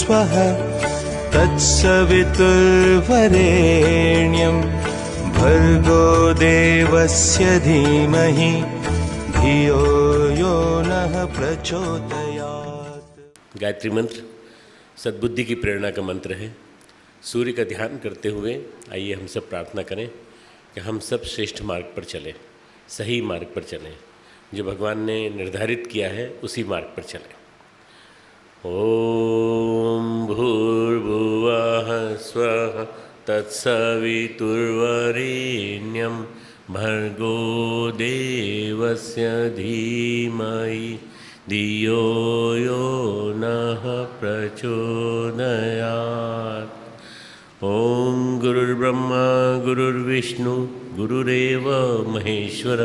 स्वः तत्सवितुर्वरेण्यं भर्गो देवस्य धीमहि धियो यो नः प्रचोदयात्। गायत्री मंत्र सद्बुद्धि की प्रेरणा का मंत्र है। सूर्य का ध्यान करते हुए आइए हम सब प्रार्थना करें कि हम सब श्रेष्ठ मार्ग पर चलें, सही मार्ग पर चलें, जो भगवान ने निर्धारित किया है उसी मार्ग पर चलें। ओम भूर्भुवः स्वः तत्सवितुर्वरेण्यं भर्गो देवस्य धीमहि धियो यो नः प्रचोदयात्। ओम गुरुर्ब्रह्मा गुरुर्विष्णु गुरुरेव महेश्वर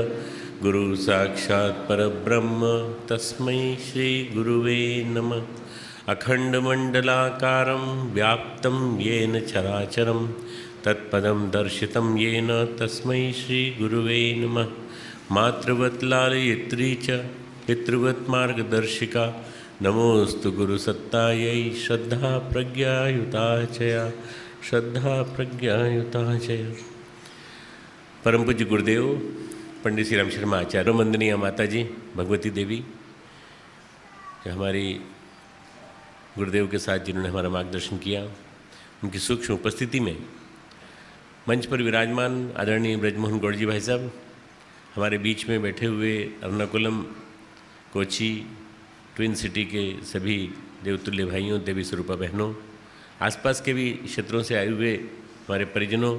गुरु साक्षात् परब्रह्म तस्मै श्री गुरुवे नमः। अखंडमंडलाकारं व्याप्तं येन चराचरं तत्पदं दर्शितं येन तस्मै श्री गुरुवे नमः। मातृवत् लालयित्री च पितृवत् मार्गदर्शिका नमोस्तु गुरुसत्तायै श्रद्धा प्रज्ञायुता चया श्रद्धा प्रज्ञायुता चया। परम पूज्य गुरुदेव पंडित श्री राम शर्मा आचार्य, वंदनीय माता जी भगवती देवी, जो हमारी गुरुदेव के साथ जिन्होंने हमारा मार्गदर्शन किया, उनकी सूक्ष्म उपस्थिति में मंच पर विराजमान आदरणीय ब्रजमोहन गौड़ जी भाई साहब, हमारे बीच में बैठे हुए एर्नाकुलम, कोची, ट्विन सिटी के सभी देवतुल्य भाइयों, देवी स्वरूपा बहनों, आसपास के भी क्षेत्रों से आए हुए हमारे परिजनों,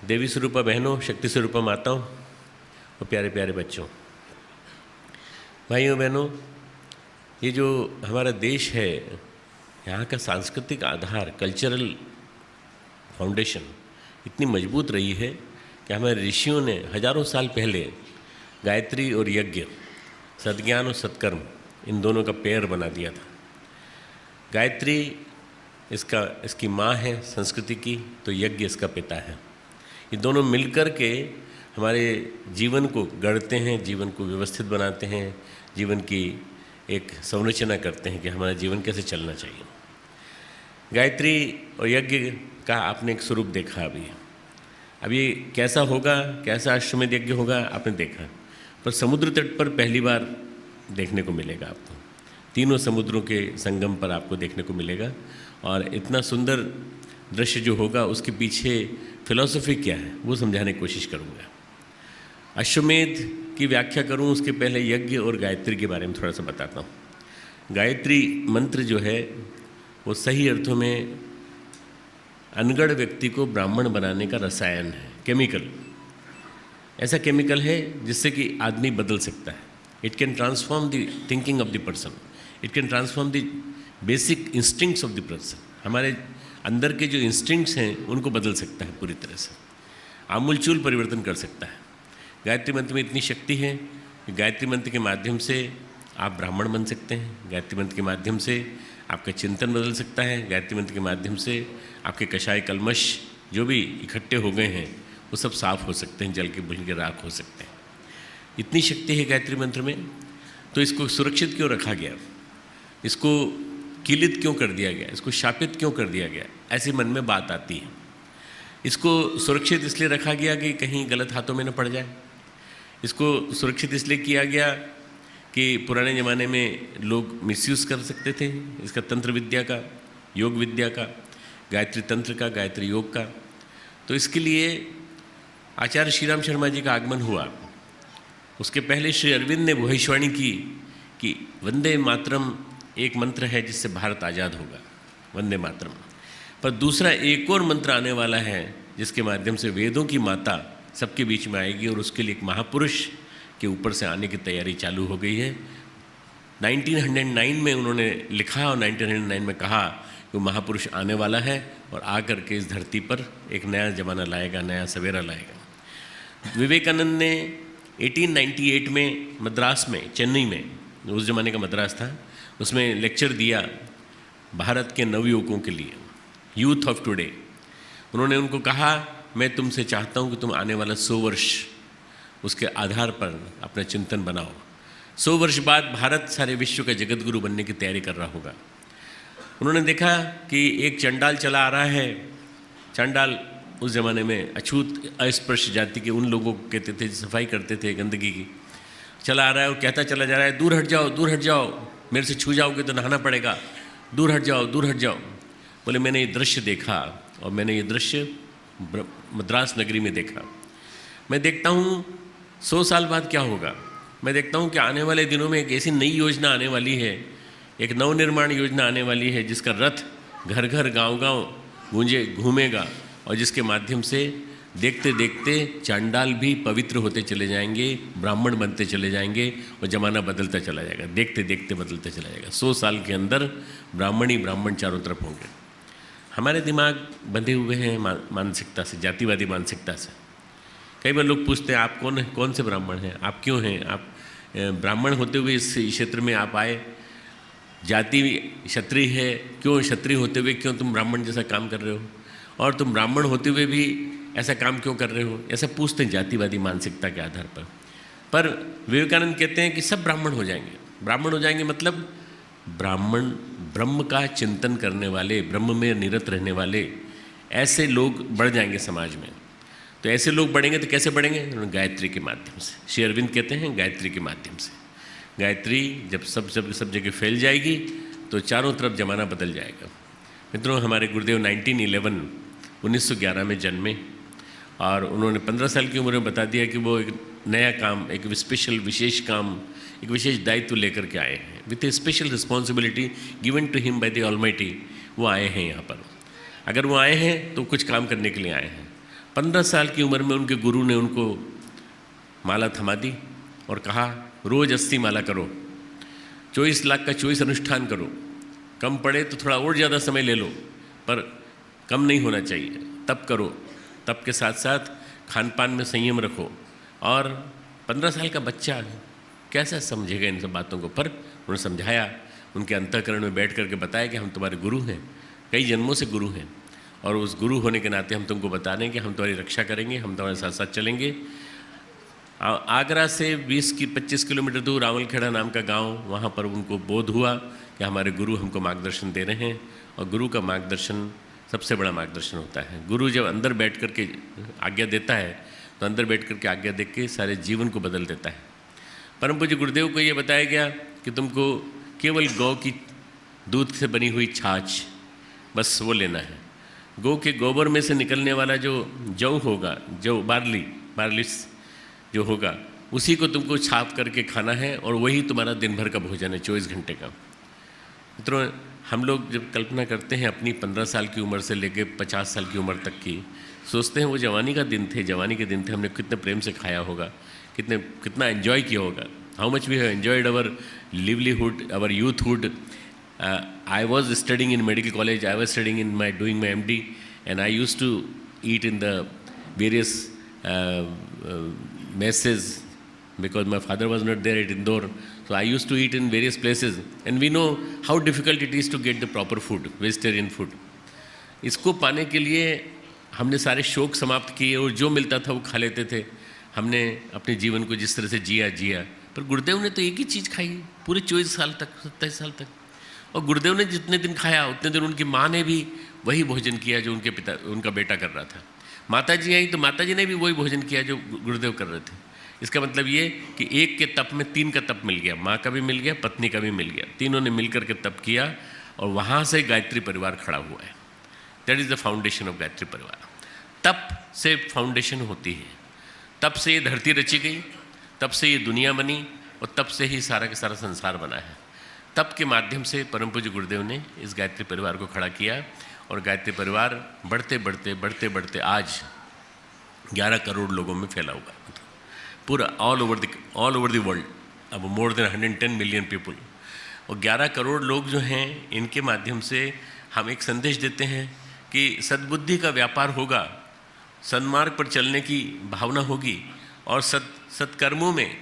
देवी स्वरूपा बहनों, शक्ति स्वरूपा माताओं और प्यारे प्यारे बच्चों, भाइयों बहनों, ये जो हमारा देश है, यहाँ का सांस्कृतिक आधार, कल्चरल फाउंडेशन इतनी मजबूत रही है कि हमारे ऋषियों ने हजारों साल पहले गायत्री और यज्ञ, सद्ज्ञान और सत्कर्म, इन दोनों का पेयर बना दिया था। गायत्री इसकी माँ है संस्कृति की, तो यज्ञ इसका पिता है। ये दोनों मिलकर के हमारे जीवन को गढ़ते हैं, जीवन को व्यवस्थित बनाते हैं, जीवन की एक संरचना करते हैं कि हमारा जीवन कैसे चलना चाहिए। गायत्री और यज्ञ का आपने एक स्वरूप देखा अब ये कैसा होगा, कैसा अश्वमेध यज्ञ होगा आपने देखा, पर समुद्र तट पर पहली बार देखने को मिलेगा आपको, तीनों समुद्रों के संगम पर आपको देखने को मिलेगा। और इतना सुंदर दृश्य जो होगा उसके पीछे फिलॉसफी क्या है वो समझाने की कोशिश करूँगा। अश्वमेध की व्याख्या करूँ उसके पहले यज्ञ और गायत्री के बारे में थोड़ा सा बताता हूँ। गायत्री मंत्र जो है वो सही अर्थों में अनगढ़ व्यक्ति को ब्राह्मण बनाने का रसायन है, केमिकल। ऐसा केमिकल है जिससे कि आदमी बदल सकता है। It can transform the thinking of the person, it can transform the basic instincts of the person. हमारे अंदर के जो इंस्टिंक्ट्स हैं उनको बदल सकता है, पूरी तरह से आमूलचूल परिवर्तन कर सकता है। गायत्री मंत्र में इतनी शक्ति है कि गायत्री मंत्र के माध्यम से आप ब्राह्मण बन सकते हैं, गायत्री मंत्र के माध्यम से आपका चिंतन बदल सकता है, गायत्री मंत्र के माध्यम से आपके कषाय कलमश जो भी इकट्ठे हो गए हैं वो सब साफ हो सकते हैं, जल के बुल के राख हो सकते हैं। इतनी शक्ति है गायत्री मंत्र में, तो इसको सुरक्षित क्यों रखा गया, इसको कीलित क्यों कर दिया गया, इसको शापित क्यों कर दिया गया, ऐसे मन में बात आती है। इसको सुरक्षित इसलिए रखा गया कि कहीं गलत हाथों में न पड़ जाए। इसको सुरक्षित इसलिए किया गया कि पुराने ज़माने में लोग मिसयूज़ कर सकते थे इसका, तंत्र विद्या का, योग विद्या का, गायत्री तंत्र का, गायत्री योग का। तो इसके लिए आचार्य श्री राम शर्मा जी का आगमन हुआ। उसके पहले श्री अरविंद ने भविष्यवाणी की कि वंदे मातरम एक मंत्र है जिससे भारत आज़ाद होगा, वंदे मातरम। पर दूसरा एक और मंत्र आने वाला है जिसके माध्यम से वेदों की माता सबके बीच में आएगी, और उसके लिए एक महापुरुष के ऊपर से आने की तैयारी चालू हो गई है। 1909 में उन्होंने लिखा और 1909 में कहा कि वो महापुरुष आने वाला है और आकर के इस धरती पर एक नया ज़माना लाएगा, नया सवेरा लाएगा। विवेकानंद ने 1898 में मद्रास में, चेन्नई में, उस ज़माने का मद्रास था, उसमें लेक्चर दिया भारत के नवयुवकों के लिए, यूथ ऑफ टुडे। उन्होंने उनको कहा, मैं तुमसे चाहता हूँ कि तुम आने वाला 100 वर्ष उसके आधार पर अपना चिंतन बनाओ। 100 वर्ष बाद भारत सारे विश्व का जगत गुरु बनने की तैयारी कर रहा होगा। उन्होंने देखा कि एक चंडाल चला आ रहा है। चंडाल उस ज़माने में अछूत अस्पृश्य जाति के उन लोगों को कहते थे, सफाई करते थे गंदगी की। चला आ रहा है और कहता चला जा रहा है, दूर हट जाओ, दूर हट जाओ, मेरे से छू जाओगे तो नहाना पड़ेगा, दूर हट जाओ, दूर हट जाओ। बोले मैंने ये दृश्य देखा और मैंने ये दृश्य मद्रास नगरी में देखा। मैं देखता हूँ 100 साल बाद क्या होगा। मैं देखता हूँ कि आने वाले दिनों में एक ऐसी नई योजना आने वाली है, एक नवनिर्माण योजना आने वाली है, जिसका रथ घर घर गांव गांव गूंजे घूमेगा और जिसके माध्यम से देखते देखते चांडाल भी पवित्र होते चले जाएंगे, ब्राह्मण बनते चले जाएंगे और ज़माना बदलता चला जाएगा, देखते देखते बदलता चला जाएगा। 100 साल के अंदर ब्राह्मण ही ब्राह्मण चारों तरफ होंगे। हमारे दिमाग बंधे हुए हैं मानसिकता से, जातिवादी मानसिकता से। कई बार लोग पूछते हैं आप कौन से ब्राह्मण हैं, आप क्यों हैं, आप ब्राह्मण होते हुए इस क्षेत्र में आप आए, जाति क्षत्रिय है, क्यों क्षत्रिय होते हुए क्यों तुम ब्राह्मण जैसा काम कर रहे हो, और तुम ब्राह्मण होते हुए भी ऐसा काम क्यों कर रहे हो, ऐसा पूछते हैं जातिवादी मानसिकता के आधार पर विवेकानंद कहते हैं कि सब ब्राह्मण हो जाएंगे। ब्राह्मण हो जाएंगे मतलब ब्राह्मण, ब्रह्म का चिंतन करने वाले, ब्रह्म में निरत रहने वाले ऐसे लोग बढ़ जाएंगे समाज में। तो ऐसे लोग बढ़ेंगे तो कैसे बढ़ेंगे? गायत्री के माध्यम से। श्री अरविंद कहते हैं गायत्री के माध्यम से। गायत्री जब सब जगह फैल जाएगी तो चारों तरफ ज़माना बदल जाएगा। मित्रों, हमारे गुरुदेव 1911 में जन्मे और उन्होंने 15 साल की उम्र में बता दिया कि वो एक नया काम, एक विशेष काम, एक विशेष दायित्व लेकर के आए हैं। With a special responsibility given to him by the almighty वो आए हैं यहाँ पर। अगर वो आए हैं तो कुछ काम करने के लिए आए हैं। 15 साल की उम्र में उनके गुरु ने उनको माला थमा दी और कहा रोज़ 80 माला करो, 24 लाख का 24 अनुष्ठान करो, कम पड़े तो थोड़ा और ज़्यादा समय ले लो पर कम नहीं होना चाहिए, तप करो, तप के साथ साथ खान पान में संयम रखो। और 15 साल का बच्चा कैसा समझेगा इन सब बातों को, पर उन्होंने समझाया, उनके अंतःकरण में बैठ करके बताया कि हम तुम्हारे गुरु हैं, कई जन्मों से गुरु हैं, और उस गुरु होने के नाते हम तुमको बता दें कि हम तुम्हारी रक्षा करेंगे, हम तुम्हारे साथ साथ चलेंगे। आगरा से 20-25 किलोमीटर दूर रावलखेड़ा नाम का गांव, वहाँ पर उनको बोध हुआ कि हमारे गुरु हमको मार्गदर्शन दे रहे हैं। और गुरु का मार्गदर्शन सबसे बड़ा मार्गदर्शन होता है। गुरु जब अंदर बैठ कर के आज्ञा देता है तो अंदर बैठ कर के आज्ञा दे के सारे जीवन को बदल देता है। परम पूज्य गुरुदेव को ये बताया गया कि तुमको केवल गौ की दूध से बनी हुई छाछ बस वो लेना है। गौ के गोबर में से निकलने वाला जो जौ होगा, जो बार्लिस जो होगा, उसी को तुमको छाप करके खाना है और वही तुम्हारा दिन भर का भोजन है, 24 घंटे का। मित्रों, हम लोग जब कल्पना करते हैं अपनी 15 साल की उम्र से लेकर 50 साल की उम्र तक की, सोचते हैं वो जवानी के दिन थे, हमने कितने प्रेम से खाया होगा, कितना एंजॉय किया होगा। How much we have enjoyed our livelihood, our youthhood. I was studying in medical college, I was studying in doing my MD, and I used to eat in the various messes because my father was not there at Indore. So I used to eat in various places, and we know how difficult it is to get the proper food, vegetarian food. इसको पाने के लिए हमने सारे शौक समाप्त किए और जो मिलता था वो खा लेते थे। हमने अपने जीवन को जिस तरह से जिया, पर गुरुदेव ने तो एक ही चीज़ खाई पूरे 24 साल तक, 27 साल तक। और गुरुदेव ने जितने दिन खाया उतने दिन उनकी माँ ने भी वही भोजन किया जो उनका बेटा कर रहा था। माता जी आई तो माता जी ने भी वही भोजन किया जो गुरुदेव कर रहे थे। इसका मतलब ये कि एक के तप में 3 का तप मिल गया, माँ का भी मिल गया, पत्नी का भी मिल गया, तीनों ने मिलकर के तप किया और वहाँ से गायत्री परिवार खड़ा हुआ है। That is the foundation of Gayatri परिवार। तप से फाउंडेशन होती है, तप से ये धरती रची गई, तप से ये दुनिया बनी और तप से ही सारा का सारा संसार बना है। तप के माध्यम से परम पूज्य गुरुदेव ने इस गायत्री परिवार को खड़ा किया और गायत्री परिवार बढ़ते बढ़ते आज 11 करोड़ लोगों में फैला हुआ है, पूरा ऑल ओवर द वर्ल्ड, अब मोर देन 110 मिलियन पीपल। और 11 करोड़ लोग जो हैं, इनके माध्यम से हम एक संदेश देते हैं कि सद्बुद्धि का व्यापार होगा, सन्मार्ग पर चलने की भावना होगी और सत्कर्मों में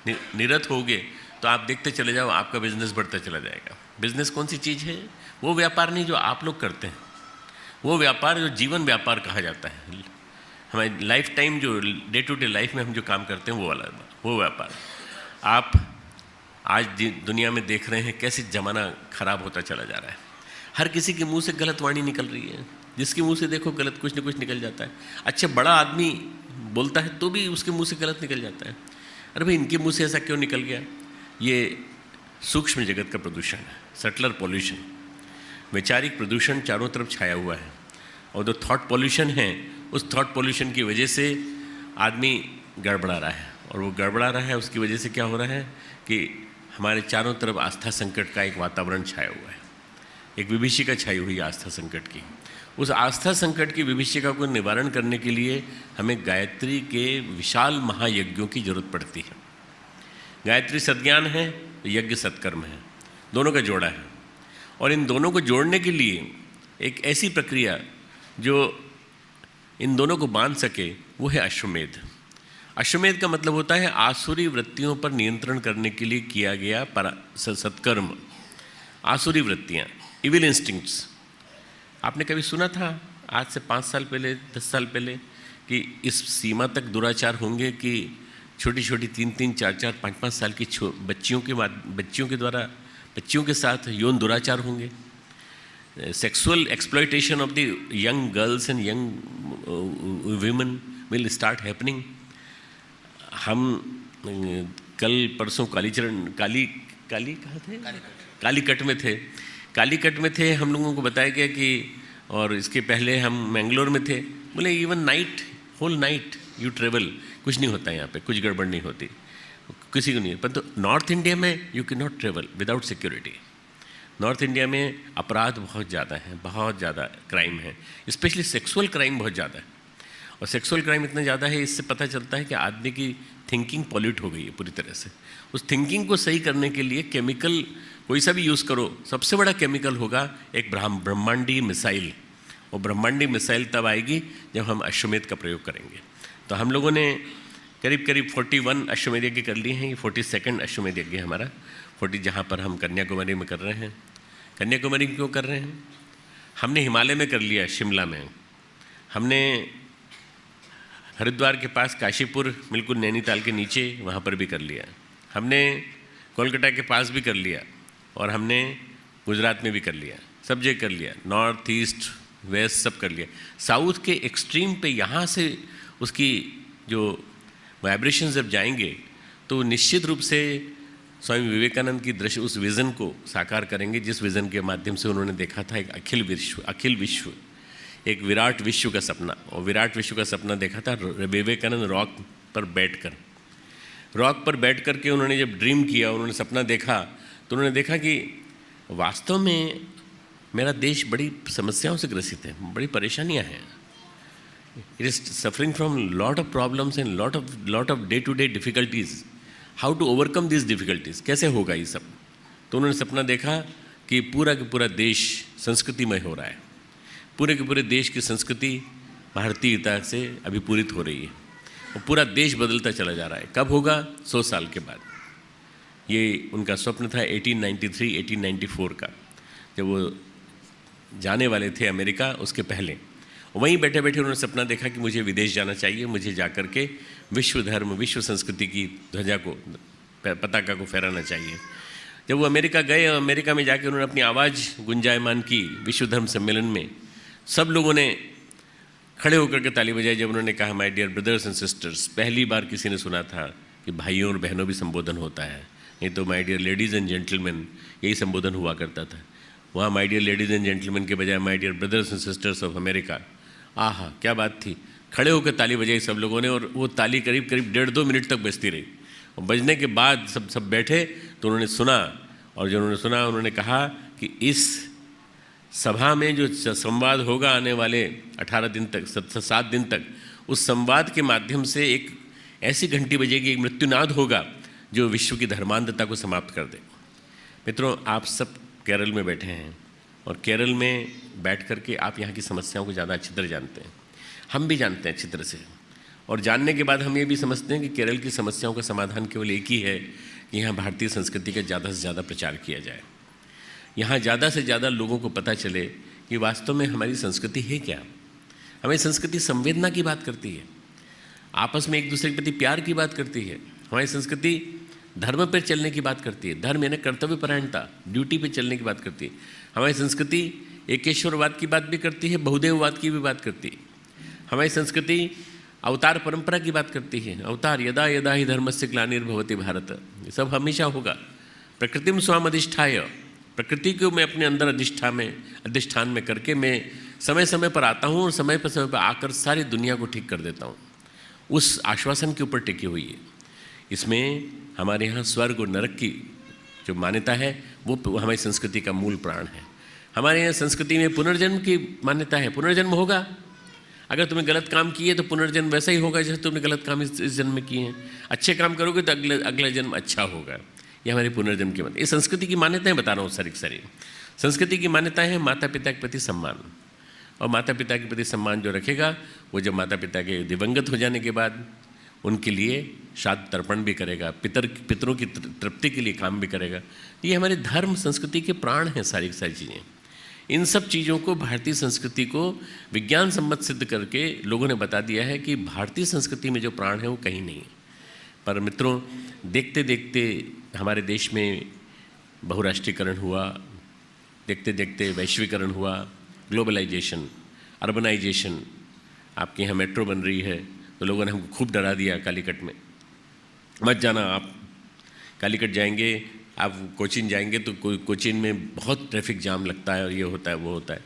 निरत होगे तो आप देखते चले जाओ आपका बिजनेस बढ़ता चला जाएगा। बिजनेस कौन सी चीज़ है? वो व्यापार नहीं जो आप लोग करते हैं, वो व्यापार जो जीवन व्यापार कहा जाता है। हमारी लाइफ टाइम जो डे टू डे लाइफ में हम जो काम करते हैं वो व्यापार। आप आज दुनिया में देख रहे हैं कैसे ज़माना ख़राब होता चला जा रहा है। हर किसी के मुंह से गलत वाणी निकल रही है, जिसके मुंह से देखो गलत कुछ न कुछ निकल जाता है। अच्छा, बड़ा आदमी बोलता है तो भी उसके मुंह से गलत निकल जाता है। अरे भाई, इनके मुंह से ऐसा क्यों निकल गया? ये सूक्ष्म जगत का प्रदूषण है, सटलर पॉल्यूशन, वैचारिक प्रदूषण चारों तरफ छाया हुआ है। और जो थॉट पॉल्यूशन है, उस थॉट पॉल्यूशन की वजह से आदमी गड़बड़ा रहा है, और वो गड़बड़ा रहा है, उसकी वजह से क्या हो रहा है कि हमारे चारों तरफ आस्था संकट का एक वातावरण छाया हुआ है, एक विभीषिका छाई हुई है आस्था संकट की। उस आस्था संकट की विभीषिका को निवारण करने के लिए हमें गायत्री के विशाल महायज्ञों की जरूरत पड़ती है। गायत्री सद्ज्ञान है, यज्ञ सत्कर्म है, दोनों का जोड़ा है। और इन दोनों को जोड़ने के लिए एक ऐसी प्रक्रिया जो इन दोनों को बांध सके, वो है अश्वमेध। अश्वमेध का मतलब होता है आसुरी वृत्तियों पर नियंत्रण करने के लिए किया गया सत्कर्म। आसुरी वृत्तियाँ, इविल इंस्टिंक्ट्स। आपने कभी सुना था आज से 5 साल पहले, 10 साल पहले, कि इस सीमा तक दुराचार होंगे कि छोटी छोटी 3-3, 4-4, 5-5 साल की बच्चियों के साथ यौन दुराचार होंगे? Sexual exploitation of the young girls and young women will start happening. हम कल परसों कालीकट में थे। कालीकट में थे, हम लोगों को बताया गया कि, और इसके पहले हम मैंगलोर में थे, बोले even night, whole night you travel, कुछ नहीं होता यहाँ पे, कुछ गड़बड़ नहीं होती, किसी को नहीं। पर तो नॉर्थ इंडिया में you can not travel without security. North India में अपराध बहुत ज़्यादा है, बहुत ज़्यादा क्राइम है, स्पेशली सेक्सुअल क्राइम बहुत ज़्यादा है। और सेक्सुअल क्राइम इतना ज़्यादा है, इससे पता चलता है कि आदमी की थिंकिंग पॉल्यूट हो गई है पूरी तरह से। उस थिंकिंग को सही करने के लिए केमिकल कोई सा भी यूज़ करो, सबसे बड़ा केमिकल होगा एक ब्रह्मांडी मिसाइल। और ब्रह्मांडी मिसाइल तब आएगी जब हम अश्वमेध का प्रयोग करेंगे। तो हम लोगों ने करीब 41 अश्वमेध यज्ञ कर लिए हैं। ये 42nd अश्वमेध यज्ञ है हमारा, 40, जहाँ पर हम कन्याकुमारी में कर रहे हैं। कन्याकुमारी क्यों कर रहे हैं? हमने हिमालय में कर लिया, शिमला में, हमने हरिद्वार के पास काशीपुर, बिल्कुल नैनीताल के नीचे, वहाँ पर भी कर लिया, हमने कोलकाता के पास भी कर लिया, और हमने गुजरात में भी कर लिया, सब जगह कर लिया, नॉर्थ ईस्ट वेस्ट सब कर लिया। साउथ के एक्सट्रीम पे यहाँ से उसकी जो वाइब्रेशन जब जाएंगे तो निश्चित रूप से स्वामी विवेकानंद की दृश्य उस विज़न को साकार करेंगे, जिस विज़न के माध्यम से उन्होंने देखा था एक अखिल विश्व, एक विराट विश्व का सपना। और विराट विश्व का सपना देखा था विवेकानंद रॉक पर बैठ कर के उन्होंने जब ड्रीम किया, उन्होंने सपना देखा, तो उन्होंने देखा कि वास्तव में मेरा देश बड़ी समस्याओं से ग्रसित है, बड़ी परेशानियां हैं। It is suffering from lot of problems and lot of day to day difficulties. How to overcome this difficulties, कैसे होगा ये सब? तो उन्होंने सपना देखा कि पूरा का पूरा देश संस्कृतिमय हो रहा है, पूरे के पूरे देश की संस्कृति भारतीयता से अभिपूरित हो रही है, और पूरा देश बदलता चला जा रहा है। कब होगा? 100 साल के बाद। ये उनका स्वप्न था 1894 का, जब वो जाने वाले थे अमेरिका, उसके पहले। वहीं बैठे बैठे उन्होंने सपना देखा कि मुझे विदेश जाना चाहिए, मुझे जा कर के विश्व धर्म, विश्व संस्कृति की ध्वजा को, पताका को फहराना चाहिए। जब वो अमेरिका गए, अमेरिका में जाकर उन्होंने अपनी आवाज़ गुंजायमान की विश्व धर्म सम्मेलन में, सब लोगों ने खड़े होकर के ताली बजाई जब उन्होंने कहा my dear brothers and sisters. पहली बार किसी ने सुना था कि भाइयों और बहनों भी संबोधन होता है, नहीं तो my dear ladies and gentleman यही संबोधन हुआ करता था। वहाँ my dear ladies and gentleman के बजाय my dear brothers and sisters of America. आहा, क्या बात थी! खड़े होकर ताली बजाई सब लोगों ने, और वो ताली करीब 1.5-2 मिनट तक बजती रही। और बजने के बाद सब बैठे, तो उन्होंने सुना, और जो उन्होंने सुना, उन्होंने कहा कि इस सभा में जो संवाद होगा आने वाले 18 दिन तक, 7 दिन तक, उस संवाद के माध्यम से एक ऐसी घंटी बजेगी, एक मृत्युनाद होगा जो विश्व की धर्मांधता को समाप्त कर दे। मित्रों, आप सब केरल में बैठे हैं, और केरल में बैठ कर के आप यहाँ की समस्याओं को ज़्यादा अच्छी तरह जानते हैं, हम भी जानते हैं अच्छी तरह से। और जानने के बाद हम ये भी समझते हैं कि केरल की समस्याओं का समाधान केवल एक ही है कि यहाँ भारतीय संस्कृति का ज़्यादा से ज़्यादा प्रचार किया जाए। यहाँ ज़्यादा से ज़्यादा लोगों को पता चले कि वास्तव में हमारी संस्कृति है क्या। हमारी संस्कृति संवेदना की बात करती है, आपस में एक दूसरे के प्रति प्यार की बात करती है। हमारी संस्कृति धर्म पर चलने की बात करती है, धर्म यानी कर्तव्य परायणता, ड्यूटी पे चलने की बात करती है। हमारी संस्कृति एकेश्वरवाद की बात भी करती है, बहुदेववाद की भी बात करती है। हमारी संस्कृति अवतार परंपरा की बात करती है। अवतार यदा यदा ही धर्मस्य ग्लानिर्भवति भारत, ये सब हमेशा होगा। प्रकृतिम स्वाम अधिष्ठाय, प्रकृति को मैं अपने अंदर अधिष्ठान में करके मैं समय समय पर आता हूँ और समय पर आकर सारी दुनिया को ठीक कर देता हूँ। उस आश्वासन के ऊपर टिकी हुई है। इसमें हमारे यहाँ स्वर्ग और नरक की जो मान्यता है वो हमारी संस्कृति का मूल प्राण है। हमारे यहाँ संस्कृति में पुनर्जन्म की मान्यता है। पुनर्जन्म होगा, अगर तुमने गलत काम किए तो पुनर्जन्म वैसा ही होगा जैसे तुमने गलत काम इस जन्म में किए हैं। अच्छे काम करोगे तो अगला जन्म अच्छा होगा। ये हमारी पुनर्जन्म की मान्यता, ये संस्कृति की मान्यताएं बता रहा हूँ सारी। संस्कृति की मान्यताएं हैं माता पिता के प्रति सम्मान, और माता पिता के प्रति सम्मान जो रखेगा वो जब माता पिता के दिवंगत हो जाने के बाद उनके लिए श्राद्ध तर्पण भी करेगा, पितरों की तृप्ति के लिए काम भी करेगा। ये हमारे धर्म संस्कृति के प्राण हैं सारी चीज़ें। इन सब चीज़ों को, भारतीय संस्कृति को विज्ञान सम्मत सिद्ध करके लोगों ने बता दिया है कि भारतीय संस्कृति में जो प्राण है वो कहीं नहीं है। पर मित्रों, देखते देखते हमारे देश में बहुराष्ट्रीयकरण हुआ, देखते देखते वैश्वीकरण हुआ, ग्लोबलाइजेशन, अर्बनाइजेशन। आपके यहाँ मेट्रो बन रही है तो लोगों ने हमको खूब डरा दिया कालीकट में, मत जाना आप, कालीकट जाएंगे आप, कोचीन जाएंगे तो कोचीन में बहुत ट्रैफिक जाम लगता है और ये होता है वो होता है।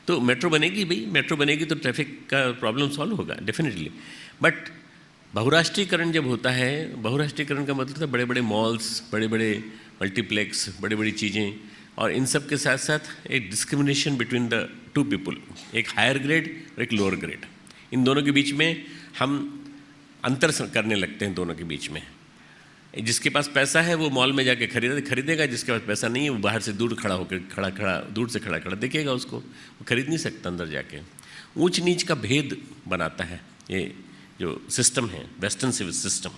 तो मेट्रो बनेगी भाई, मेट्रो बनेगी तो ट्रैफिक का प्रॉब्लम सॉल्व होगा डेफिनेटली। बट बहुराष्ट्रीयकरण जब होता है, बहुराष्ट्रीयकरण का मतलब था बड़े बड़े मॉल्स, बड़े बड़े मल्टीप्लेक्स, बड़ी बड़ी चीज़ें, और इन सब के साथ साथ एक discrimination between the two people, एक हायर ग्रेड और एक लोअर ग्रेड। इन दोनों के बीच में हम अंतर करने लगते हैं दोनों के बीच में। जिसके पास पैसा है वो मॉल में जाके खरीदेगा, जिसके पास पैसा नहीं है वो बाहर से दूर खड़ा होकर दूर से खड़ा देखेगा उसको, वो खरीद नहीं सकता अंदर जाके। ऊंच नीच का भेद बनाता है ये जो सिस्टम है, वेस्टर्न सिस्टम।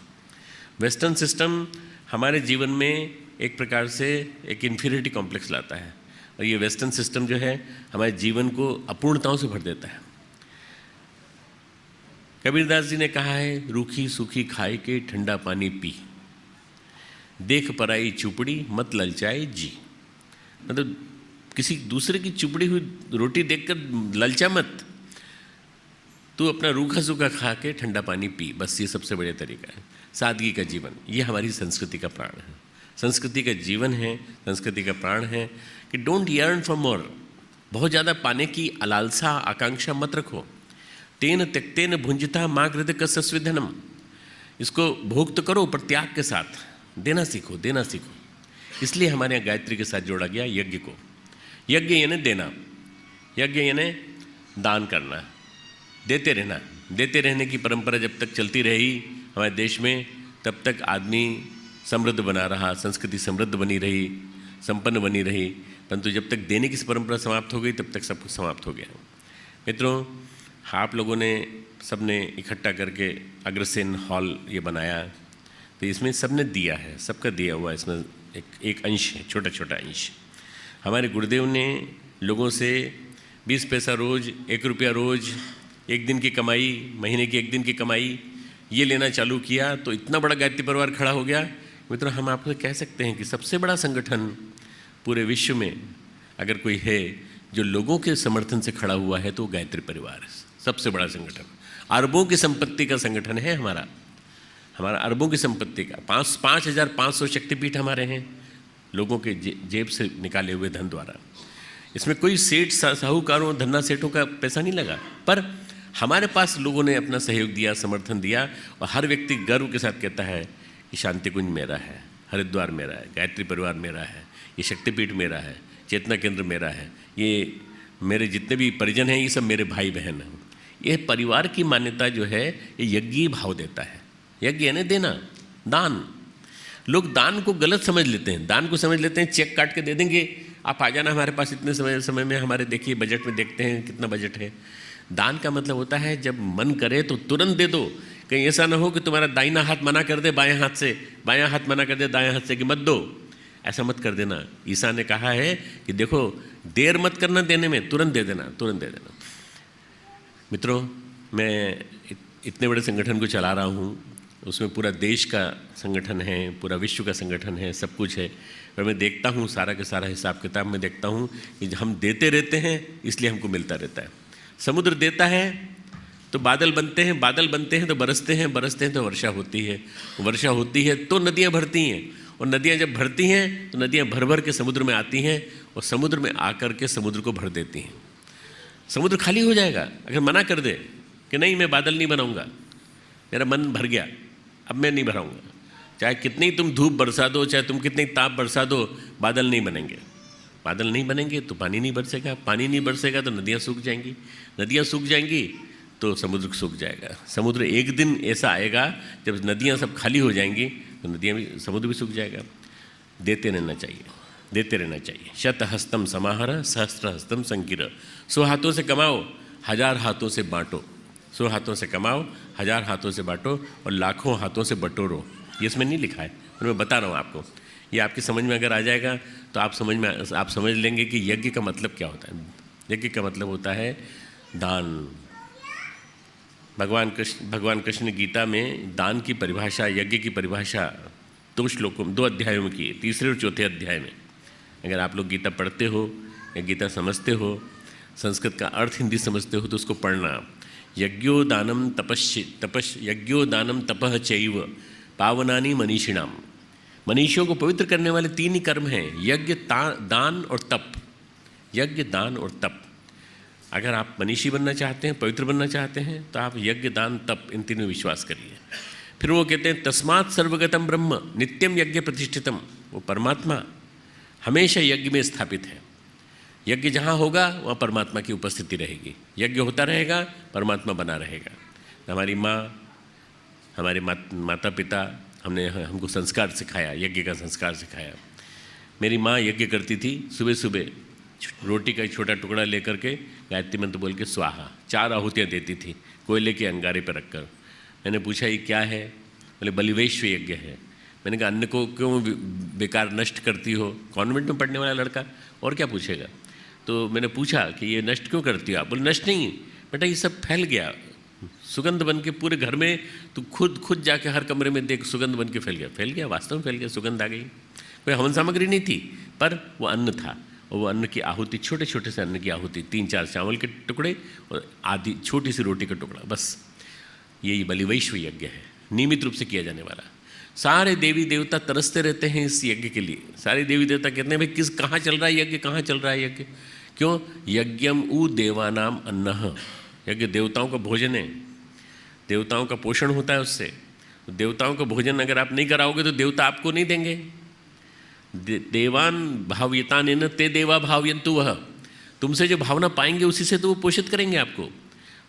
वेस्टर्न सिस्टम हमारे जीवन में एक प्रकार से एक इन्फीरियरिटी कॉम्प्लेक्स लाता है, और ये वेस्टर्न सिस्टम जो है हमारे जीवन को अपूर्णताओं से भर देता है। कबीरदास जी ने कहा है, रूखी सूखी खाए के ठंडा पानी पी, देख पराई चुपड़ी मत ललचाए जी। मतलब किसी दूसरे की चुपड़ी हुई रोटी देखकर ललचा मत, तू अपना रूखा सूखा खा के ठंडा पानी पी, बस ये सबसे बढ़िया तरीका है। सादगी का जीवन, ये हमारी संस्कृति का प्राण है, संस्कृति का जीवन है, संस्कृति का प्राण है कि डोंट यर्न फॉर मोर, बहुत ज़्यादा पाने की अलालसा आकांक्षा मत रखो। तेन त्यक्तेन भुंजिता माँ कृत कसस्विधनम, इसको भोग तो करो पर त्याग के साथ, देना सीखो, देना सीखो। इसलिए हमारे यहाँ गायत्री के साथ जोड़ा गया यज्ञ को। यज्ञ यानी देना, यज्ञ यानी दान करना, देते रहना। देते रहने की परंपरा जब तक चलती रही हमारे देश में, तब तक आदमी समृद्ध बना रहा, संस्कृति समृद्ध बनी रही, संपन्न बनी रही। परंतु जब तक देने की परंपरा समाप्त हो गई तब तक सब कुछ समाप्त हो गया। मित्रों, आप लोगों ने सबने इकट्ठा करके अग्रसेन हॉल ये बनाया, तो इसमें सबने दिया है, सबका दिया हुआ इसमें एक अंश है, छोटा छोटा अंश। हमारे गुरुदेव ने लोगों से 20 पैसा रोज़, 1 रुपया रोज़, एक दिन की कमाई, महीने की 1 दिन की कमाई, ये लेना चालू किया तो इतना बड़ा गायत्री परिवार खड़ा हो गया। मित्रों, हम आपसे कह सकते हैं कि सबसे बड़ा संगठन पूरे विश्व में अगर कोई है जो लोगों के समर्थन से खड़ा हुआ है तो गायत्री परिवार है, सबसे बड़ा संगठन। अरबों की संपत्ति का संगठन है हमारा अरबों की संपत्ति का 5,500 शक्तिपीठ हमारे हैं, लोगों के जेब से निकाले हुए धन द्वारा। इसमें कोई सेठ साहूकारों धन्ना सेठों का पैसा नहीं लगा, पर हमारे पास लोगों ने अपना सहयोग दिया, समर्थन दिया, और हर व्यक्ति गर्व के साथ कहता है कि शांति कुंज मेरा है, हरिद्वार मेरा है, गायत्री परिवार मेरा है, ये शक्तिपीठ मेरा है, चेतना केंद्र मेरा है, ये मेरे जितने भी परिजन हैं ये सब मेरे भाई बहन हैं। ये परिवार की मान्यता जो है ये यज्ञीय भाव देता है। यज्ञ यानी देना, दान। लोग दान को गलत समझ लेते हैं, दान को समझ लेते हैं चेक काट के दे देंगे, आप आ जाना हमारे पास इतने समय में, हमारे देखिए बजट में देखते हैं कितना बजट है। दान का मतलब होता है जब मन करे तो तुरंत दे दो। कहीं ऐसा ना हो कि तुम्हारा दाहिना हाथ मना कर दे बाएं हाथ से, बायां हाथ मना कर दे दाएं हाथ से कि मत दो, ऐसा मत कर देना। ईसा ने कहा है कि देखो देर मत करना देने में, तुरंत दे देना, तुरंत दे देना। मित्रों, मैं इतने बड़े संगठन को चला रहा हूँ उसमें पूरा देश का संगठन है, पूरा विश्व का संगठन है, सब कुछ है। पर मैं देखता हूँ सारा का सारा हिसाब किताब में देखता हूँ कि हम देते रहते हैं इसलिए हमको मिलता रहता है। समुद्र देता है तो बादल बनते हैं, बादल बनते हैं तो बरसते हैं, बरसते हैं तो वर्षा होती है, वर्षा होती है तो नदियाँ भरती हैं, और नदियाँ जब भरती हैं तो नदियाँ भर भर के समुद्र में आती हैं, और समुद्र में आकर के समुद्र को भर देती हैं। समुद्र खाली हो जाएगा अगर मना कर दे कि नहीं मैं बादल नहीं बनाऊँगा, मेरा मन भर गया, अब मैं नहीं भराऊँगा। चाहे कितनी तुम धूप बरसा दो, चाहे तुम कितनी ताप बरसा दो, बादल नहीं बनेंगे। बादल नहीं बनेंगे तो पानी नहीं बरसेगा, पानी नहीं बरसेगा तो नदियाँ सूख जाएंगी, नदियाँ सूख जाएंगी तो समुद्र सूख जाएगा। समुद्र एक दिन ऐसा आएगा जब नदियाँ सब खाली हो जाएंगी तो नदियाँ भी, समुद्र भी सूख जाएगा। देते रहना चाहिए, देते रहना चाहिए। शतहस्तम समाहर सहस्त्रहस्तम संकिर। 100 हाथों से कमाओ, 1000 हाथों से बांटो। 100 हाथों से कमाओ, 1000 हाथों से बांटो, और लाखों हाथों से बटोरो। ये इसमें नहीं लिखा है, और मैं बता रहा हूँ आपको। ये आपकी समझ में अगर आ जाएगा तो आप समझ लेंगे कि यज्ञ का मतलब क्या होता है। यज्ञ का मतलब होता है दान। भगवान कृष्ण गीता में दान की परिभाषा, यज्ञ की परिभाषा 2 अध्यायों में की है, 3 और 4 अध्याय में। अगर आप लोग गीता पढ़ते हो या गीता समझते हो, संस्कृत का अर्थ हिंदी समझते हो तो उसको पढ़ना। यज्ञो दानम तपः चैव पावनानि मनीषिणाम। मनीषियों को पवित्र करने वाले 3 ही कर्म हैं, यज्ञ, दान और तप। यज्ञ, दान और तप। अगर आप मनीषी बनना चाहते हैं, पवित्र बनना चाहते हैं, तो आप यज्ञ, दान, तप, इन 3 में विश्वास करिए। फिर वो कहते हैं तस्मात् सर्वगतम ब्रह्म नित्यम यज्ञ प्रतिष्ठितम। वो परमात्मा हमेशा यज्ञ में स्थापित है। यज्ञ जहाँ होगा वहाँ परमात्मा की उपस्थिति रहेगी। यज्ञ होता रहेगा, परमात्मा बना रहेगा। हमारी माँ, हमारे माता पिता हमको संस्कार सिखाया, यज्ञ का संस्कार सिखाया। मेरी माँ यज्ञ करती थी, सुबह सुबह रोटी का एक छोटा टुकड़ा लेकर के गायत्री मंत्र बोल के स्वाहा 4 आहुतियाँ देती थी, कोयले के अंगारे पर रखकर। मैंने पूछा ये क्या है? बोले बलिवैश्व यज्ञ है। मैंने कहा अन्न को क्यों बेकार नष्ट करती हो? कॉन्वेंट में पढ़ने वाला लड़का और क्या पूछेगा। तो मैंने पूछा कि ये नष्ट क्यों करती हो आप? बोले नष्ट नहीं बेटा, ये सब फैल गया, सुगंध बन के पूरे घर में। तू खुद जाके हर कमरे में देख, सुगंध बन के फैल गया, वास्तव में फैल गया, सुगंध आ गई। कोई हवन सामग्री नहीं थी, पर वो अन्न था, और वो अन्न की आहुति, छोटे छोटे से अन्न की आहुति, 3-4 चावल के टुकड़े और आधी छोटी सी रोटी का टुकड़ा, बस। यही बलिवैश्व यज्ञ है, नियमित रूप से किया जाने वाला। सारे देवी देवता तरसते रहते हैं इस यज्ञ के लिए। सारे देवी देवता कहते हैं भाई कहाँ चल रहा है यज्ञ, कहाँ चल रहा है यज्ञ? क्यों? यज्ञम उ देवानाम अन्नः। यज्ञ देवताओं का भोजन है, देवताओं का पोषण होता है उससे। देवताओं का भोजन अगर आप नहीं कराओगे तो देवता आपको नहीं देंगे। देवान भाव्यतानेन ते देवा भावयन्तु वह। तुमसे जो भावना पाएंगे उसी से तो वो पोषित करेंगे आपको।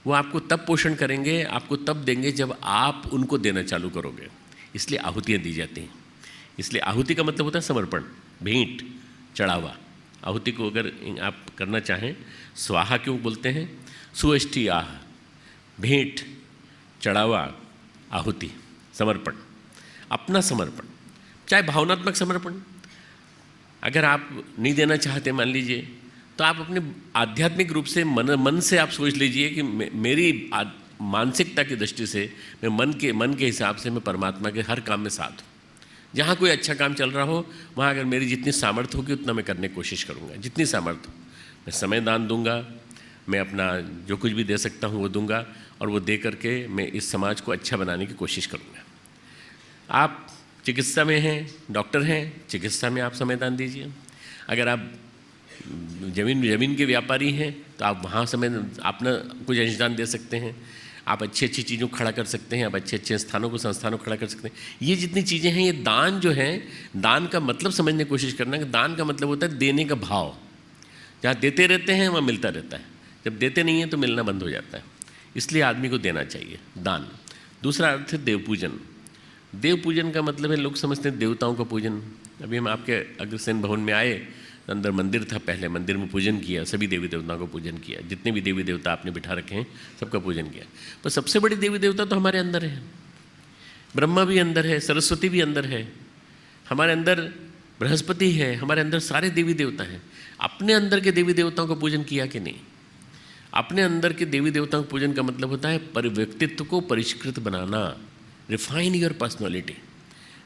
वो आपको तब पोषण करेंगे, आपको तब देंगे जब आप उनको देना चालू करोगे। इसलिए आहुतियाँ दी जाती हैं। इसलिए आहुति का मतलब होता है समर्पण, भेंट, चढ़ावा। आहुति को अगर आप करना चाहें, स्वाहा क्यों बोलते हैं? सुअष्टि आह, भेंट, चढ़ावा, आहुति, समर्पण, अपना समर्पण, चाहे भावनात्मक समर्पण। अगर आप नहीं देना चाहते मान लीजिए, तो आप अपने आध्यात्मिक रूप से मन से आप सोच लीजिए कि मेरी मानसिकता की दृष्टि से मैं मन के हिसाब से मैं परमात्मा के हर काम में साथ हूँ। जहाँ कोई अच्छा काम चल रहा हो वहाँ अगर मेरी जितनी सामर्थ्य होगी उतना मैं करने की कोशिश करूँगा, जितनी सामर्थ्य हो। मैं समय दान दूंगा, मैं अपना जो कुछ भी दे सकता हूँ वो दूंगा, और वो दे करके मैं इस समाज को अच्छा बनाने की कोशिश करूँगा। आप चिकित्सा में हैं, डॉक्टर हैं, चिकित्सा में आप समय दान दीजिए। अगर आप ज़मीन के व्यापारी हैं तो आप वहाँ समय अपना कुछ अंशदान दे सकते हैं। आप अच्छी चीज़ों को खड़ा कर सकते हैं, आप अच्छे स्थानों को, संस्थानों को खड़ा कर सकते हैं। ये जितनी चीज़ें हैं, ये दान जो है, दान का मतलब समझने की कोशिश करना कि दान का मतलब होता है देने का भाव। जहाँ देते रहते हैं वहाँ मिलता रहता है, जब देते नहीं हैं तो मिलना बंद हो जाता है। इसलिए आदमी को देना चाहिए दान। दूसरा अर्थ है देव पूजन। देव पूजन का मतलब है, लोग समझते हैं देवताओं का पूजन। अभी हम आपके अग्रसेन भवन में आए, अंदर मंदिर था, पहले मंदिर में पूजन किया, सभी देवी देवताओं का पूजन किया। जितने भी देवी देवता आपने बिठा रखे हैं सबका पूजन किया। पर सबसे बड़ी देवी देवता तो हमारे अंदर है। ब्रह्मा भी अंदर है, सरस्वती भी अंदर है, हमारे अंदर बृहस्पति है, हमारे अंदर सारे देवी देवता हैं। अपने अंदर के देवी देवताओं का पूजन किया कि नहीं? अपने अंदर के देवी देवताओं के पूजन का मतलब होता है व्यक्तित्व को परिष्कृत बनाना, refine your personality.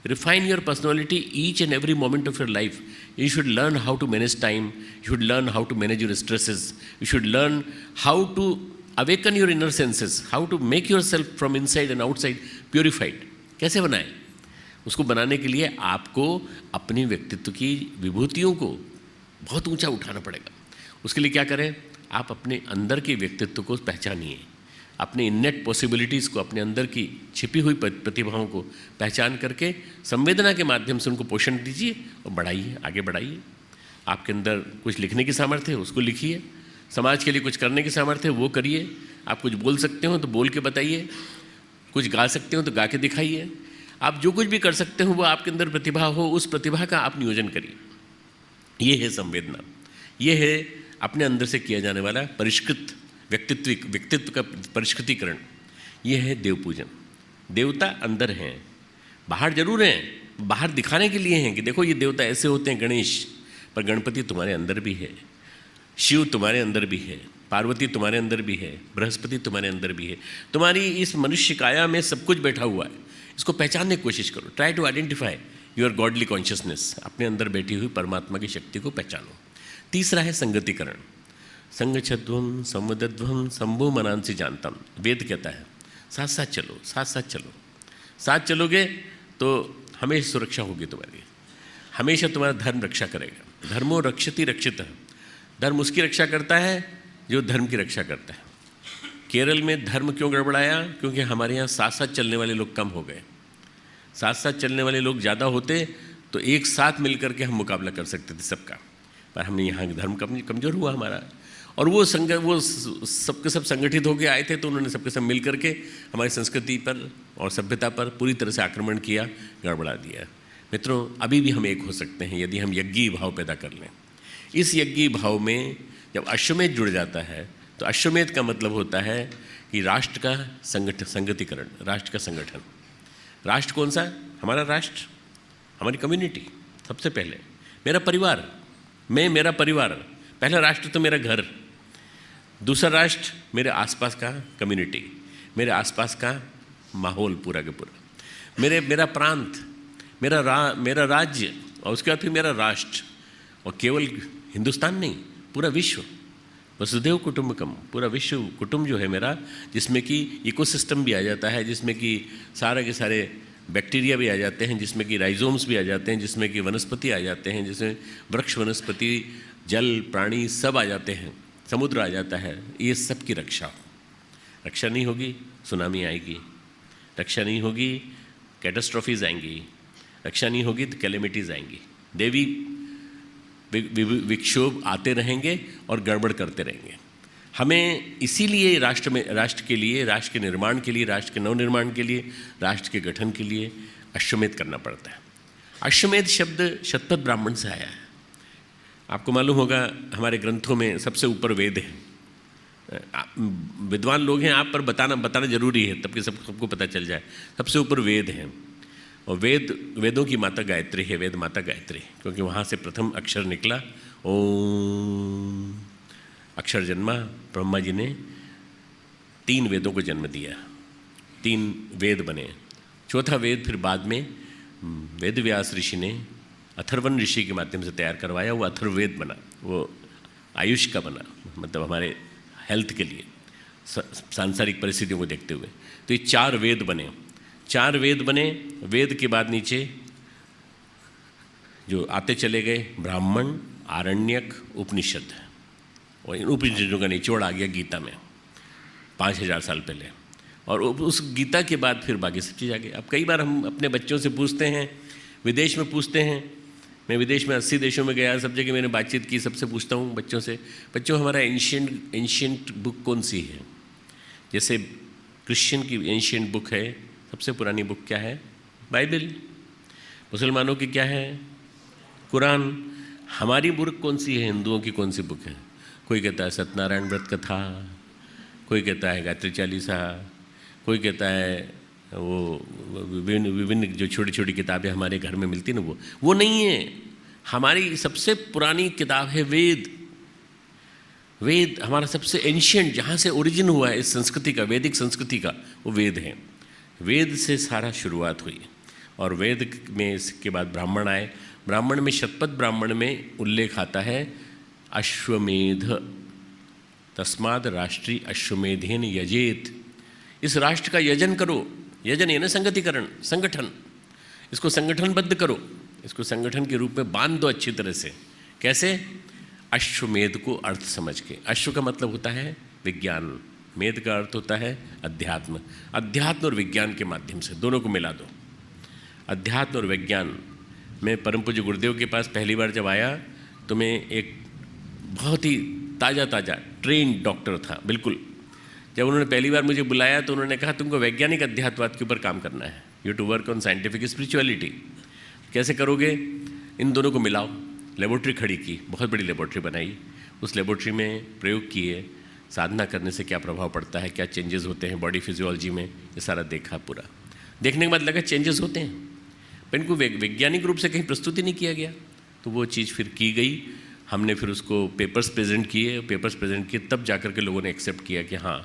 Refine your personality each and every moment of your life. You should learn how to manage time. You should learn how to manage your stresses. You should learn how to awaken your inner senses, how to make yourself from inside and outside purified. कैसे बनाएं? उसको बनाने के लिए आपको अपनी व्यक्तित्व की विभूतियों को बहुत ऊंचा उठाना पड़ेगा। उसके लिए क्या करें? आप अपने अंदर के व्यक्तित्व को पहचानिए, अपने इन्नेट पॉसिबिलिटीज़ को, अपने अंदर की छिपी हुई प्रतिभाओं को पहचान करके संवेदना के माध्यम से उनको पोषण दीजिए और बढ़ाइए, आगे बढ़ाइए। आपके अंदर कुछ लिखने की सामर्थ्य है, उसको लिखिए। समाज के लिए कुछ करने की सामर्थ्य है, वो करिए। आप कुछ बोल सकते हो तो बोल के बताइए, कुछ गा सकते हो तो गा के दिखाइए। आप जो कुछ भी कर सकते हो वो आपके अंदर प्रतिभा हो, उस प्रतिभा का आप नियोजन करिए। ये है संवेदना, ये है अपने अंदर से किया जाने वाला परिष्कृत व्यक्तित्व का परिष्कृतिकरण। ये है देव पूजन। देवता अंदर हैं, बाहर जरूर हैं, बाहर दिखाने के लिए हैं कि देखो ये देवता ऐसे होते हैं, गणेश, पर गणपति तुम्हारे अंदर भी है, शिव तुम्हारे अंदर भी है, पार्वती तुम्हारे अंदर भी है, बृहस्पति तुम्हारे अंदर भी है। तुम्हारी इस मनुष्य काया में सब कुछ बैठा हुआ है। इसको पहचानने की कोशिश करो। Try to identify your godly consciousness. अपने अंदर बैठी हुई परमात्मा की शक्ति को पहचानो। तीसरा है संगतिकरण। संगच्छध्वम संवदध्वम शंभु मनांसी जानतम। वेद कहता है साथ साथ चलो, साथ साथ चलो। साथ चलोगे तो हमेशा सुरक्षा होगी तुम्हारी, हमेशा तुम्हारा धर्म रक्षा करेगा। धर्मो रक्षति रक्षितः। धर्म उसकी रक्षा करता है जो धर्म की रक्षा करता है। केरल में धर्म क्यों गड़बड़ाया? क्योंकि हमारे यहाँ साथ साथ चलने वाले लोग कम हो गए। साथ साथ चलने वाले लोग ज़्यादा होते तो एक साथ मिलकर के हम मुकाबला कर सकते थे सबका, पर हमने यहाँ धर्म कमज़ोर हुआ हमारा। और वो सबके सब संगठित होकर आए थे, तो उन्होंने सबके सब मिल करके हमारी संस्कृति पर और सभ्यता पर पूरी तरह से आक्रमण किया, गड़बड़ा दिया। मित्रों, अभी भी हम एक हो सकते हैं यदि हम यज्ञीय भाव पैदा कर लें। इस यज्ञीय भाव में जब अश्वमेध जुड़ जाता है तो अश्वमेध का मतलब होता है कि राष्ट्र का संगतिकरण, राष्ट्र का संगठन। राष्ट्र कौन सा? हमारा राष्ट्र, हमारी कम्युनिटी। सबसे पहले मेरा परिवार, मेरा परिवार। पहला राष्ट्र तो मेरा घर, दूसरा राष्ट्र मेरे आसपास का कम्युनिटी, मेरे आसपास का माहौल पूरा का पूरा, मेरा प्रांत, मेरा राज्य, और उसके बाद फिर मेरा राष्ट्र। और केवल हिंदुस्तान नहीं, पूरा विश्व। वसुधैव कुटुंबकम, पूरा विश्व कुटुंब जो है मेरा, जिसमें कि इकोसिस्टम भी आ जाता है, जिसमें कि सारे के सारे बैक्टीरिया भी आ जाते हैं, जिसमें कि राइजोम्स भी आ जाते हैं, जिसमें कि वनस्पति आ जाते हैं, जिसमें वृक्ष, वनस्पति, जल, प्राणी सब आ जाते हैं, समुद्र आ जाता है। ये सब की रक्षा नहीं होगी, सुनामी आएगी। रक्षा नहीं होगी, कैटास्ट्रॉफीज आएंगी। रक्षा नहीं होगी तो कैलेमिटीज़ आएंगी। देवी विक्षोभ आते रहेंगे और गड़बड़ करते रहेंगे। हमें इसीलिए राष्ट्र के लिए, राष्ट्र के निर्माण के लिए, राष्ट्र के नवनिर्माण के लिए, राष्ट्र के गठन के लिए अश्वमेध करना पड़ता है। अश्वमेध शब्द शतपथ ब्राह्मण से आया है। आपको मालूम होगा हमारे ग्रंथों में सबसे ऊपर वेद है। विद्वान लोग हैं, आप पर बताना जरूरी है, तब कि सबको पता चल जाए। सबसे ऊपर वेद हैं, और वेदों की माता गायत्री है, वेद माता गायत्री, क्योंकि वहाँ से प्रथम अक्षर निकला। ओम अक्षर जन्मा। ब्रह्मा जी ने 3 वेदों को जन्म दिया, 3 वेद बने। चौथा वेद फिर बाद में वेदव्यास ऋषि ने अथर्वण ऋषि के माध्यम से तैयार करवाया, वो अथर्ववेद बना। वो आयुष का बना, मतलब हमारे हेल्थ के लिए, सांसारिक परिस्थितियों को देखते हुए। तो ये 4 वेद बने। 4 वेद बने। वेद के बाद नीचे जो आते चले गए ब्राह्मण, आरण्यक, उपनिषद, और इन उपनिषदों का निचोड़ आ गया गीता में 5000 साल पहले। और उस गीता के बाद फिर बाकी सब चीज़ आ गई। अब कई बार हम अपने बच्चों से पूछते हैं, विदेश में पूछते हैं, मैं विदेश में 80 देशों में गया, सब जगह मैंने बातचीत की, सबसे पूछता हूँ बच्चों से, बच्चों हमारा एंशिएंट बुक कौन सी है? जैसे क्रिश्चियन की एंशिएंट बुक है, सबसे पुरानी बुक क्या है? बाइबल। मुसलमानों की क्या है? कुरान। हमारी बुक कौन सी है? हिंदुओं की कौन सी बुक है? कोई कहता है सत्यनारायण व्रत कथा, कोई कहता है गायत्री चालीसा, कोई कहता है वो विभिन्न जो छोटी छोटी किताबें हमारे घर में मिलती ना, वो नहीं है। हमारी सबसे पुरानी किताब है वेद। वेद हमारा सबसे एंशिएंट, जहाँ से ओरिजिन हुआ है इस संस्कृति का, वैदिक संस्कृति का, वो वेद है। वेद से सारा शुरुआत हुई और वेद में इसके बाद ब्राह्मण आए। ब्राह्मण में शतपथ ब्राह्मण में उल्लेख आता है अश्वमेध, तस्माद राष्ट्रीय अश्वमेधेन यजेत। इस राष्ट्र का यजन करो। यजन यानी संगतिकरण, संगठन। इसको संगठनबद्ध करो, इसको संगठन के रूप में बांध दो अच्छी तरह से। कैसे? अश्वमेध को अर्थ समझ के। अश्व का मतलब होता है विज्ञान, मेध का अर्थ होता है अध्यात्म। अध्यात्म और विज्ञान के माध्यम से दोनों को मिला दो। अध्यात्म और विज्ञान। मैं परम पूज्य गुरुदेव के पास पहली बार जब आया तो मैं एक बहुत ही ताज़ा ट्रेन्ड डॉक्टर था बिल्कुल। जब उन्होंने पहली बार मुझे बुलाया तो उन्होंने कहा तुमको वैज्ञानिक अध्यात्मवाद के ऊपर काम करना है, you to work on scientific spirituality. कैसे करोगे? इन दोनों को मिलाओ। लेबोरेटरी खड़ी की, बहुत बड़ी लेबोरेटरी बनाई। उस लेबोरेटरी में प्रयोग किए, साधना करने से क्या प्रभाव पड़ता है, क्या चेंजेस होते हैं बॉडी फिजियोलॉजी में, ये सारा देखा पूरा। देखने के बाद लगा चेंजेस होते हैं, पर इनको वैज्ञानिक रूप से कहीं प्रस्तुति नहीं किया गया। तो वो चीज़ फिर की गई। हमने फिर उसको पेपर्स प्रेजेंट किए, तब जाकर के लोगों ने एक्सेप्ट किया कि हाँ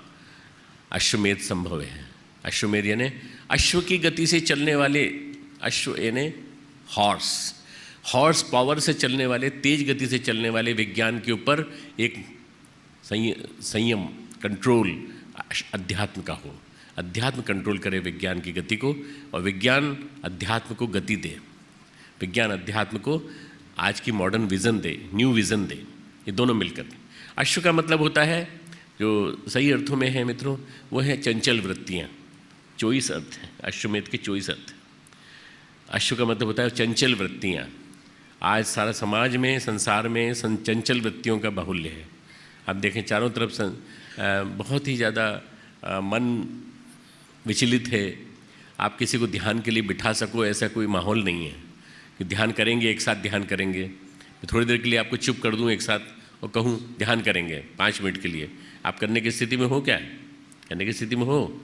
अश्वमेध संभव है। अश्वमेध यानी अश्व की गति से चलने वाले, अश्व यानी हॉर्स पावर से चलने वाले, तेज गति से चलने वाले विज्ञान के ऊपर एक संयम, कंट्रोल अध्यात्म का हो। अध्यात्म कंट्रोल करे विज्ञान की गति को और विज्ञान अध्यात्म को गति दे। विज्ञान अध्यात्म को आज की मॉडर्न विज़न दे, न्यू विज़न दे। ये दोनों मिलकर। अश्व का मतलब होता है, जो सही अर्थों में है मित्रों, वो है चंचल वृत्तियाँ। 24 अर्थ हैं अश्वमेध के, 24 अर्थ। अश्व का मतलब होता है चंचल वृत्तियाँ। आज सारा समाज में, संसार में चंचल वृत्तियों का बाहुल्य है। आप देखें चारों तरफ बहुत ही ज़्यादा मन विचलित है। आप किसी को ध्यान के लिए बिठा सको ऐसा कोई माहौल नहीं है कि ध्यान करेंगे, एक साथ ध्यान करेंगे। थोड़ी देर के लिए आपको चुप कर दूं एक साथ और कहूं ध्यान करेंगे 5 मिनट के लिए, आप करने की स्थिति में हो? क्या करने की स्थिति में हो?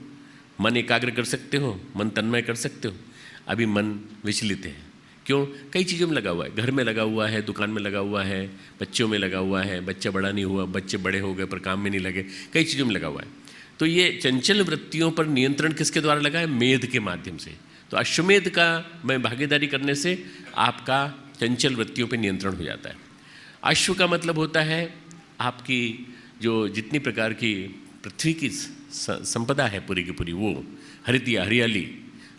मन एकाग्र कर सकते हो? मन तन्मय कर सकते हो? अभी मन विचलित है। क्यों? कई चीज़ों में लगा हुआ है। घर में लगा हुआ है, दुकान में लगा हुआ है, बच्चों में लगा हुआ है, बच्चा बड़ा नहीं हुआ, बच्चे बड़े हो गए पर काम में नहीं लगे, कई चीज़ों में लगा हुआ है। तो ये चंचल वृत्तियों पर नियंत्रण किसके द्वारा लगा है? मेध के माध्यम से। तो अश्वमेध का में भागीदारी करने से आपका चंचल वृत्तियों पर नियंत्रण हो जाता है। अश्व का मतलब होता है आपकी जो जितनी प्रकार की पृथ्वी की संपदा है पूरी की पूरी, वो हरियाली,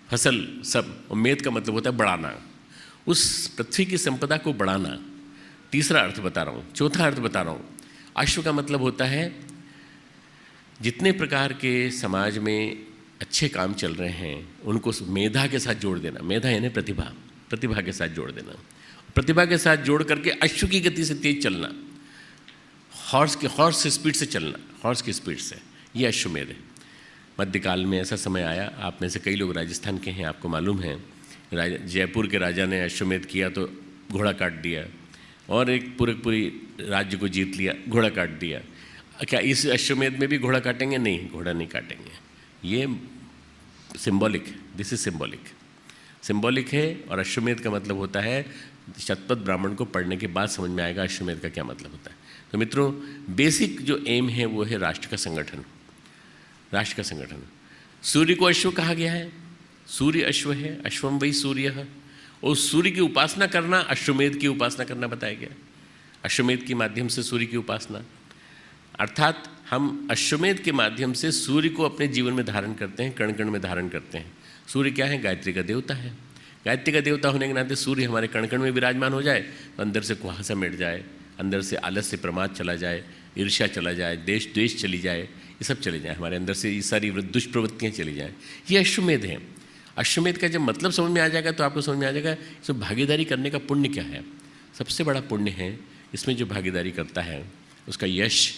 फसल सब। और मेध का मतलब होता है बढ़ाना, उस पृथ्वी की संपदा को बढ़ाना। तीसरा अर्थ बता रहा हूँ, चौथा अर्थ बता रहा हूँ। अश्व का मतलब होता है जितने प्रकार के समाज में अच्छे काम चल रहे हैं उनको मेधा के साथ जोड़ देना। मेधा यानी प्रतिभा, प्रतिभा के साथ जोड़ देना। प्रतिभा के साथ जोड़ करके अश्व की गति से तेज चलना, हॉर्स स्पीड से चलना, हॉर्स की स्पीड से, ये अश्वमेध है। मध्यकाल में ऐसा समय आया, आप में से कई लोग राजस्थान के हैं, आपको मालूम है, जयपुर के राजा ने अश्वमेध किया तो घोड़ा काट दिया और एक पूरी राज्य को जीत लिया, घोड़ा काट दिया। क्या इस अश्वमेध में भी घोड़ा काटेंगे? नहीं, घोड़ा नहीं काटेंगे। ये सिंबॉलिक है, दिस इज सिंबॉलिक है। और अश्वमेध का मतलब होता है, शतपथ ब्राह्मण को पढ़ने के बाद समझ में आएगा अश्वमेध का क्या मतलब होता है। तो मित्रों, बेसिक जो एम है वो है राष्ट्र का संगठन। राष्ट्र का संगठन। सूर्य को अश्व कहा गया है, सूर्य अश्व है, अश्वम वही सूर्य है। और सूर्य की उपासना करना, अश्वमेध की उपासना करना बताया गया। अश्वमेध के माध्यम से सूर्य की उपासना, अर्थात हम अश्वमेध के माध्यम से सूर्य को अपने जीवन में धारण करते हैं, कण कण में धारण करते हैं। सूर्य क्या है? गायत्री का देवता है। गायत्री का देवता होने के नाते सूर्य हमारे कण कण में विराजमान हो जाए तो अंदर से कुहासा मिट जाए, अंदर से आलस्य प्रमाद चला जाए, ईर्ष्या चला जाए, देश द्वेष चली जाए, ये सब चले जाए, हमारे अंदर से ये सारी दुष्प्रवृत्तियाँ चली जाएँ। ये अश्वमेध है। अश्वमेध का जब मतलब समझ में आ जाएगा तो आपको समझ में आ जाएगा इसमें भागीदारी करने का पुण्य क्या है। सबसे बड़ा पुण्य है इसमें जो भागीदारी करता है उसका यश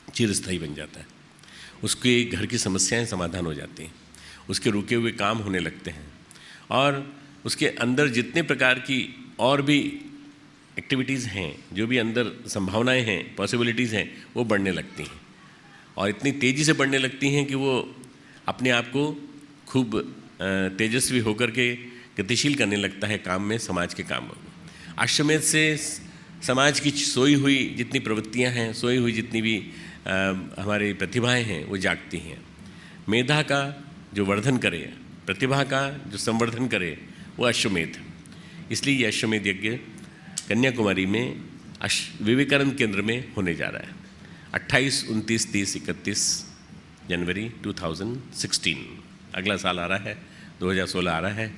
चिरस्थायी बन जाता है, उसके घर की समस्याएं समाधान हो जाती हैं, उसके रुके हुए काम होने लगते हैं और उसके अंदर जितने प्रकार की और भी एक्टिविटीज़ हैं, जो भी अंदर संभावनाएं हैं, पॉसिबिलिटीज़ हैं, वो बढ़ने लगती हैं और इतनी तेज़ी से बढ़ने लगती हैं कि वो अपने आप को खूब तेजस्वी होकर के गतिशील करने लगता है काम में, समाज के काम में। अश्वमेध से समाज की सोई हुई जितनी प्रवृत्तियां हैं, सोई हुई जितनी भी हमारी प्रतिभाएं हैं, वो जागती हैं। मेधा का जो वर्धन करे, प्रतिभा का जो संवर्धन करे, वो अश्वमेध। इसलिए ये अश्वमेध यज्ञ कन्याकुमारी में विवेकानंद केंद्र में होने जा रहा है 28, 29, 30, 31 जनवरी 2016। अगला साल आ रहा है, 2016 आ रहा है।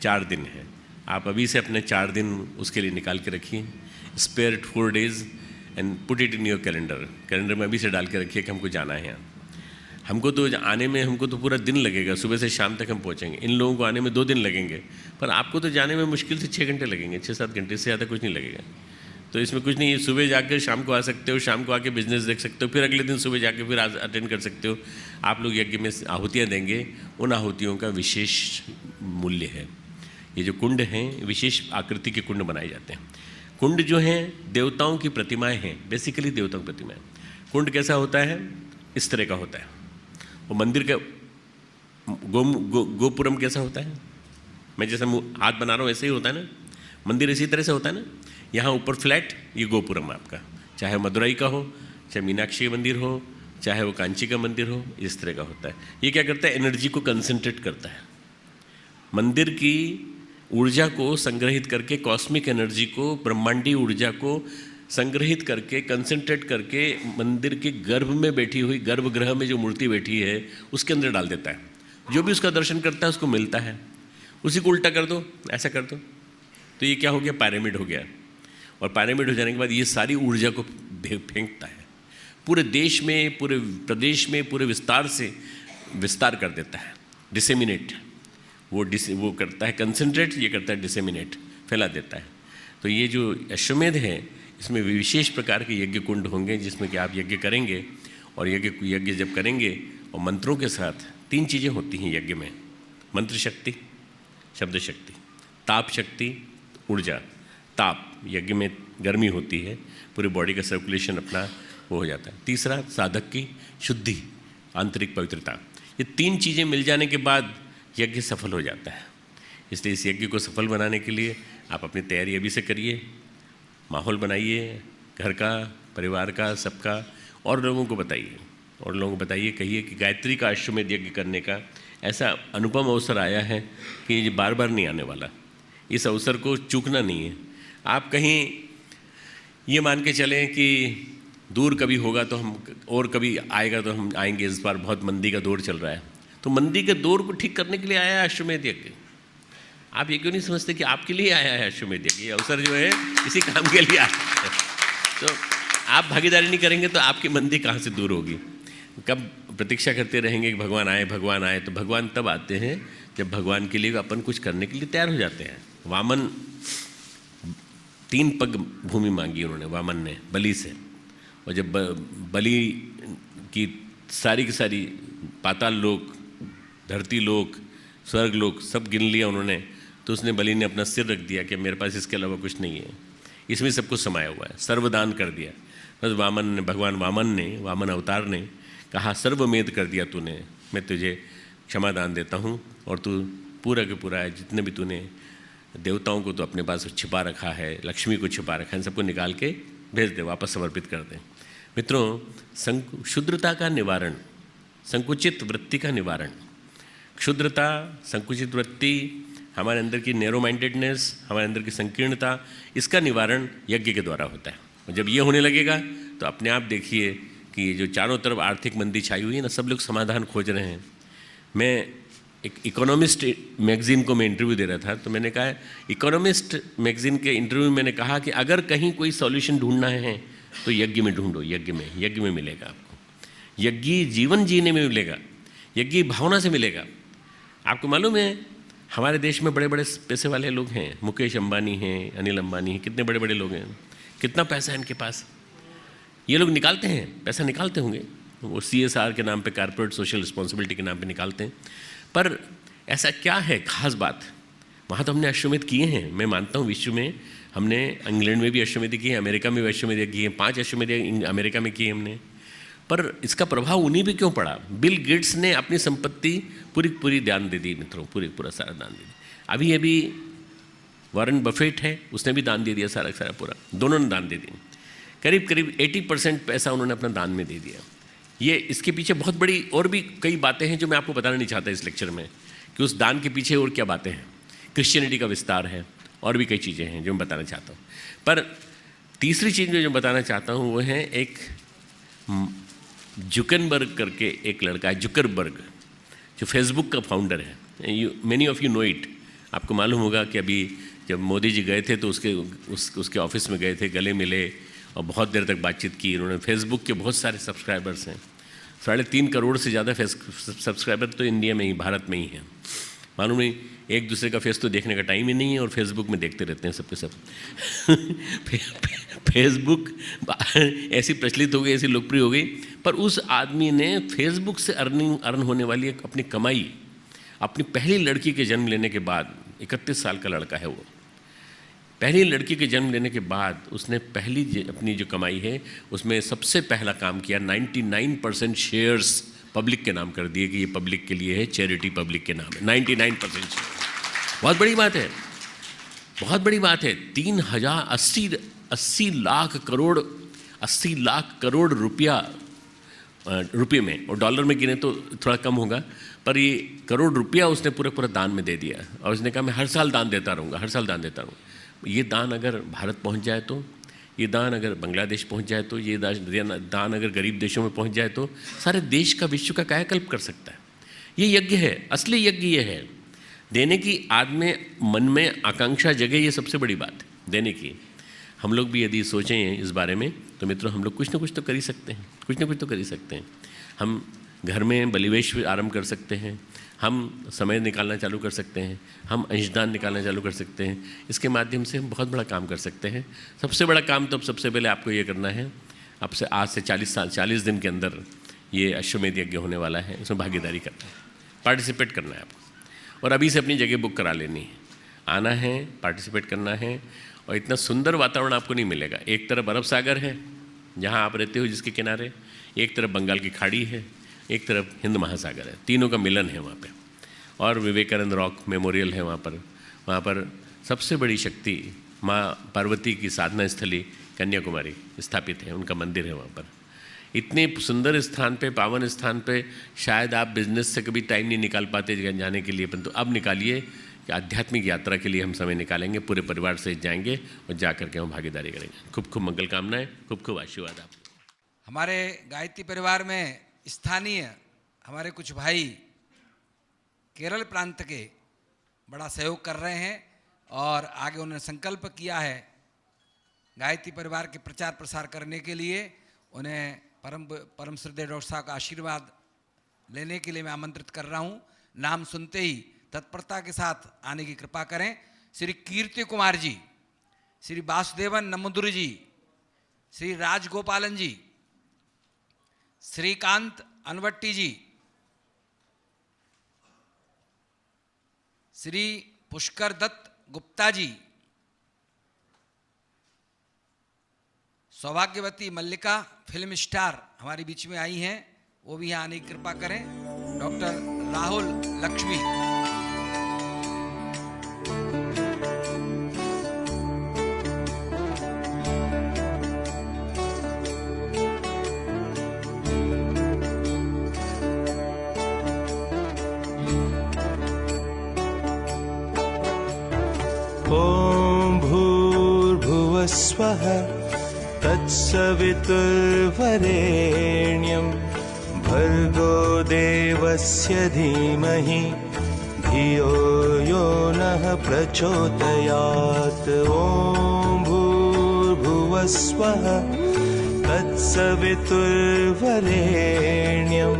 4 दिन है। आप अभी से अपने 4 दिन उसके लिए निकाल के रखिए। Spare 4 days and put it in your calendar में अभी से डाल के रखिए कि हमको जाना है यहाँ। हमको तो आने में हमको तो पूरा दिन लगेगा, सुबह से शाम तक हम पहुँचेंगे। इन लोगों को आने में 2 दिन लगेंगे, पर आपको तो जाने में मुश्किल से 6 घंटे लगेंगे, 6-7 घंटे से ज़्यादा कुछ नहीं लगेगा। तो इसमें कुछ नहीं है, सुबह जाकर शाम को आ सकते हो, शाम को आके बिजनेस देख सकते हो, फिर अगले दिन सुबह जाके फिर अटेंड कर सकते हो। आप लोग यज्ञ में आहुतियाँ देंगे, उन आहुतियों का विशेष मूल्य है। ये जो कुंड हैं, विशेष आकृति के कुंड बनाए जाते हैं। कुंड जो हैं देवताओं की प्रतिमाएं हैं, बेसिकली देवताओं की प्रतिमाएं। कुंड कैसा होता है? इस तरह का होता है। वो मंदिर का गोपुरम कैसा होता है? मैं जैसा हाथ बना रहा हूँ ऐसे ही होता है ना। मंदिर इसी तरह से होता है ना। यहाँ ऊपर फ्लैट, ये गोपुरम आपका, चाहे मदुरई का हो, चाहे मीनाक्षी मंदिर हो, चाहे वो कांची का मंदिर हो, इस तरह का होता है। ये क्या करता है? एनर्जी को कंसंट्रेट करता है। मंदिर की ऊर्जा को संग्रहित करके, कॉस्मिक एनर्जी को, ब्रह्मांडी ऊर्जा को संग्रहित करके, कंसंट्रेट करके मंदिर के गर्भ में बैठी हुई, गर्भगृह में जो मूर्ति बैठी है उसके अंदर डाल देता है। जो भी उसका दर्शन करता है उसको मिलता है। उसी को उल्टा कर दो, ऐसा कर दो, तो ये क्या हो गया? पिरामिड हो गया। और पिरामिड हो जाने के बाद ये सारी ऊर्जा को फेंकता है, पूरे देश में, पूरे प्रदेश में, पूरे विस्तार से विस्तार कर देता है। डिसेमिनेट, वो करता है कंसंट्रेट, ये करता है डिसेमिनेट, फैला देता है। तो ये जो अश्वमेध है, इसमें विशेष प्रकार के यज्ञ कुंड होंगे जिसमें कि आप यज्ञ करेंगे। और यज्ञ जब करेंगे और मंत्रों के साथ 3 चीज़ें होती हैं यज्ञ में: मंत्र शक्ति, शब्द शक्ति, ताप शक्ति, ऊर्जा। ताप, यज्ञ में गर्मी होती है, पूरी बॉडी का सर्कुलेशन अपना वो हो जाता है। तीसरा, साधक की शुद्धि, आंतरिक पवित्रता। ये 3 चीज़ें मिल जाने के बाद यज्ञ सफल हो जाता है। इसलिए इस यज्ञ को सफल बनाने के लिए आप अपनी तैयारी अभी से करिए, माहौल बनाइए घर का, परिवार का, सबका, और लोगों को बताइए। और लोगों को बताइए, कहिए कि गायत्री का अश्वमेध यज्ञ करने का ऐसा अनुपम अवसर आया है कि ये बार बार नहीं आने वाला। इस अवसर को चूकना नहीं है। आप कहीं ये मान के चलें कि दूर कभी होगा तो हम, और कभी आएगा तो हम आएंगे। इस बार बहुत मंदी का दौर चल रहा है, तो मंदी के दौर को ठीक करने के लिए आया है अश्वमेध यज्ञ। आप ये क्यों नहीं समझते कि आपके लिए आया है अश्वमेध यज्ञ? ये अवसर जो है इसी काम के लिए आया है। तो आप भागीदारी नहीं करेंगे तो आपकी मंदी कहाँ से दूर होगी? कब प्रतीक्षा करते रहेंगे कि भगवान आए, भगवान आए? तो भगवान तब आते हैं जब भगवान के लिए अपन कुछ करने के लिए तैयार हो जाते हैं। वामन 3 पग भूमि मांगी उन्होंने, वामन ने बलि से। और जब बलि की सारी पाताल लोक, धरती लोक, स्वर्ग लोक सब गिन लिया उन्होंने, तो उसने बलि ने अपना सिर रख दिया कि मेरे पास इसके अलावा कुछ नहीं है, इसमें सब कुछ समाया हुआ है। सर्वदान कर दिया। बस भगवान वामन अवतार ने कहा, सर्वमेध कर दिया तूने, मैं तुझे क्षमा दान देता हूँ, और तू पूरा के पूरा है, जितने भी तूने देवताओं को तो अपने पास छिपा रखा है, लक्ष्मी को छिपा रखा है, इन सबको निकाल के भेज दे, वापस समर्पित कर दे। मित्रों, क्षुद्रता का निवारण, संकुचित वृत्ति का निवारण, क्षुद्रता, संकुचित वृत्ति, हमारे अंदर की नैरो माइंडेडनेस, हमारे अंदर की संकीर्णता, इसका निवारण यज्ञ के द्वारा होता है। और जब ये होने लगेगा तो अपने आप देखिए कि ये जो चारों तरफ आर्थिक मंदी छाई हुई है ना, सब लोग समाधान खोज रहे हैं। मैं एक इकोनॉमिस्ट मैगज़ीन को मैं इंटरव्यू दे रहा था, तो मैंने कहा, इकोनॉमिस्ट मैगज़ीन के इंटरव्यू में मैंने कहा कि अगर कहीं कोई सॉल्यूशन ढूंढना है तो यज्ञ में ढूंढो। यज्ञ में मिलेगा आपको। यज्ञी जीवन जीने में मिलेगा, यज्ञी भावना से मिलेगा। आपको मालूम है हमारे देश में बड़े बड़े पैसे वाले लोग हैं, मुकेश अंबानी हैं, अनिल अंबानी हैं, कितने बड़े बड़े लोग हैं, कितना पैसा है इनके पास। ये लोग निकालते हैं, पैसा निकालते होंगे, वो CSR के नाम पे, कॉर्पोरेट सोशल रिस्पॉन्सिबिलिटी के नाम पे निकालते हैं। पर ऐसा क्या है खास बात? वहाँ तो हमने अश्वमेध किए हैं, मैं मानता हूँ विश्व में हमने, इंग्लैंड में भी अश्वमेध किए हैं, अमेरिका में भी अश्वमेध किए हैं, 5 अश्वमेध अमेरिका में किए हमने। पर इसका प्रभाव उन्हीं पे क्यों पड़ा? बिल गेट्स ने अपनी संपत्ति पूरी दान दे दी मित्रों, पूरा सारा दान दे दिया। अभी वॉरेन बफेट है, उसने भी दान दे दिया सारा पूरा, दोनों ने दान दे दिया। करीब 80% पैसा उन्होंने अपना दान में दे दिया। ये इसके पीछे बहुत बड़ी और भी कई बातें हैं जो मैं आपको बताना नहीं चाहता इस लेक्चर में, कि उस दान के पीछे और क्या बातें हैं। क्रिश्चियनिटी का विस्तार है और भी कई चीज़ें हैं जो मैं बताना चाहता हूँ। पर तीसरी चीज़ जो बताना चाहता हूँ वो है एक जुकनबर्ग करके एक लड़का है, जुकरबर्ग, जो फेसबुक का फाउंडर है। Many of you know it. आपको मालूम होगा कि अभी जब मोदी जी गए थे तो उसके ऑफिस में गए थे, गले मिले और बहुत देर तक बातचीत की। उन्होंने फेसबुक के बहुत सारे सब्सक्राइबर्स हैं, 3.5 करोड़ से ज़्यादा सब्सक्राइबर तो इंडिया में ही, भारत में ही हैं। मालूम नहीं, एक दूसरे का फेस तो देखने का टाइम ही नहीं है और फेसबुक में देखते रहते हैं सबके सब। फेसबुक ऐसी प्रचलित हो गई, ऐसी लोकप्रिय हो गई, पर उस आदमी ने फेसबुक से अर्न होने वाली एक अपनी कमाई, अपनी पहली लड़की के जन्म लेने के बाद, 31 साल का लड़का है वो, पहली लड़की के जन्म लेने के बाद उसने पहली अपनी जो कमाई है उसमें सबसे पहला काम किया, 99% शेयर्स पब्लिक के नाम कर दिए कि ये पब्लिक के लिए है, चैरिटी पब्लिक के नाम है। 99% बहुत बड़ी बात है, बहुत बड़ी बात है। 80 लाख करोड़ रुपये में, और डॉलर में गिने तो थोड़ा कम होगा, पर ये करोड़ रुपया उसने पूरा दान में दे दिया। और उसने कहा मैं हर साल दान देता रहूँगा, हर साल दान देता रहूँगा। ये दान अगर भारत पहुंच जाए तो, ये दान अगर बांग्लादेश पहुंच जाए तो, ये दान अगर गरीब देशों में पहुंच जाए तो सारे देश का, विश्व का कायाकल्प कर सकता है। ये यज्ञ है, असली यज्ञ ये है। देने की आदमी मन में आकांक्षा जगे, ये सबसे बड़ी बात है देने की। हम लोग भी यदि सोचें इस बारे में तो मित्रों, हम लोग कुछ ना कुछ तो कर ही सकते हैं, कुछ ना कुछ तो कर ही सकते हैं। हम घर में बलिवेश आरंभ कर सकते हैं, हम समय निकालना चालू कर सकते हैं, हम अंशदान निकालना चालू कर सकते हैं। इसके माध्यम से हम बहुत बड़ा काम कर सकते हैं। सबसे बड़ा काम तो अब सबसे पहले आपको ये करना है, अब से आज से 40 दिन के अंदर ये अश्वमेध यज्ञ होने वाला है, इसमें भागीदारी करना है, पार्टिसिपेट करना है आपको। और अभी से अपनी जगह बुक करा लेनी है, आना है, पार्टिसिपेट करना है। और इतना सुंदर वातावरण आपको नहीं मिलेगा। एक तरफ अरब सागर है जहाँ आप रहते हो, जिसके किनारे, एक तरफ बंगाल की खाड़ी है, एक तरफ हिंद महासागर है, तीनों का मिलन है वहाँ पे। और विवेकानंद रॉक मेमोरियल है वहाँ पर सबसे बड़ी शक्ति माँ पार्वती की साधना स्थली कन्याकुमारी स्थापित है, उनका मंदिर है वहाँ पर। इतने सुंदर स्थान पे, पावन स्थान पे शायद आप बिजनेस से कभी टाइम नहीं निकाल पाते जाने के लिए, परंतु अब निकालिए कि आध्यात्मिक यात्रा के लिए हम समय निकालेंगे, पूरे परिवार से जाएंगे और जा करके हम भागीदारी करेंगे। खूब खूब मंगल कामनाएं, खूब खूब आशीर्वाद आप। हमारे गायत्री परिवार में स्थानीय हमारे कुछ भाई केरल प्रांत के बड़ा सहयोग कर रहे हैं और आगे उन्होंने संकल्प किया है गायत्री परिवार के प्रचार प्रसार करने के लिए। उन्हें परम श्रद्धेय डॉक्टर साहब का आशीर्वाद लेने के लिए मैं आमंत्रित कर रहा हूँ। नाम सुनते ही तत्परता के साथ आने की कृपा करें। श्री कीर्ति कुमार जी, श्री वासुदेवन नमोदुर जी, श्री राजगोपालन जी, श्रीकांत अनवट्टी जी, श्री पुष्कर दत्त गुप्ता जी, सौभाग्यवती मल्लिका फिल्म स्टार हमारे बीच में आई हैं, वो भी यहाँ आने की कृपा करें। डॉक्टर राहुल लक्ष्मी, ॐ भूर्भुवस्वः तत्सवितुर्वरेण्यं भर्गो देवस्य धीमहि धियो यो नः प्रचोदयात्। ॐ भूर्भुवस्वः तत्सवितुर्वरेण्यं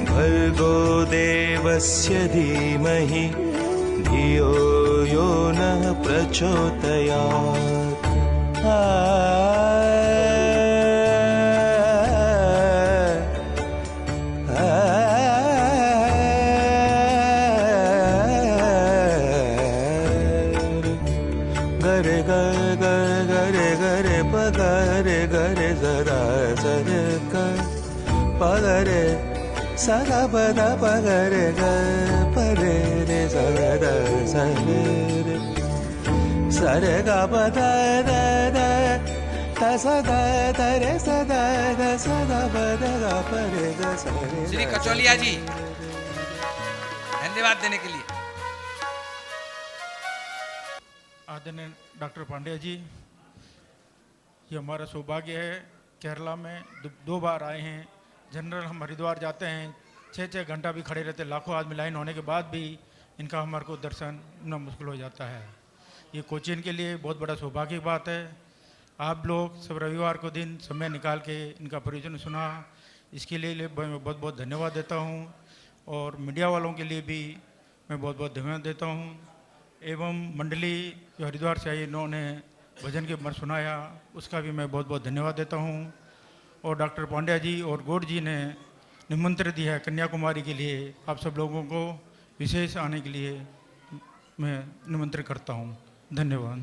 भर्गो देवस्य धीमहि धियो यो नः प्रचोदयात्। गरे गरे गरे गरे पगरे गरे जरा सरे पगरे सगा पदा पगरे ग परे रे सदा सरे रे सरे गा पदा रे रे ता सदा तरे सदा ग सदा पद ग परे ग सरे श्री कचौलिया जी, धन्यवाद देने के लिए। आदरणीय डॉक्टर पांड्या जी, ये हमारा सौभाग्य है, केरला में दो बार आए हैं। जनरल हम हरिद्वार जाते हैं, 6-6 घंटा भी खड़े रहते, लाखों आदमी लाइन होने के बाद भी इनका हमारे को दर्शन न मुश्किल हो जाता है। ये कोचिन के लिए बहुत बड़ा सौभाग्य की बात है। आप लोग सब रविवार को दिन समय निकाल के इनका प्रवचन सुना, इसके लिए मैं बहुत बहुत धन्यवाद देता हूँ। और मीडिया वालों के लिए भी मैं बहुत बहुत धन्यवाद देता हूँ। एवं मंडली जो हरिद्वार से आई, इन्होंने भजन के मर सुनाया, उसका भी मैं बहुत बहुत धन्यवाद देता हूँ। और डॉक्टर पांड्या जी और गौड़ जी ने निमंत्रण दिया है कन्याकुमारी के लिए, आप सब लोगों को विशेष आने के लिए मैं निमंत्रण करता हूँ। धन्यवाद।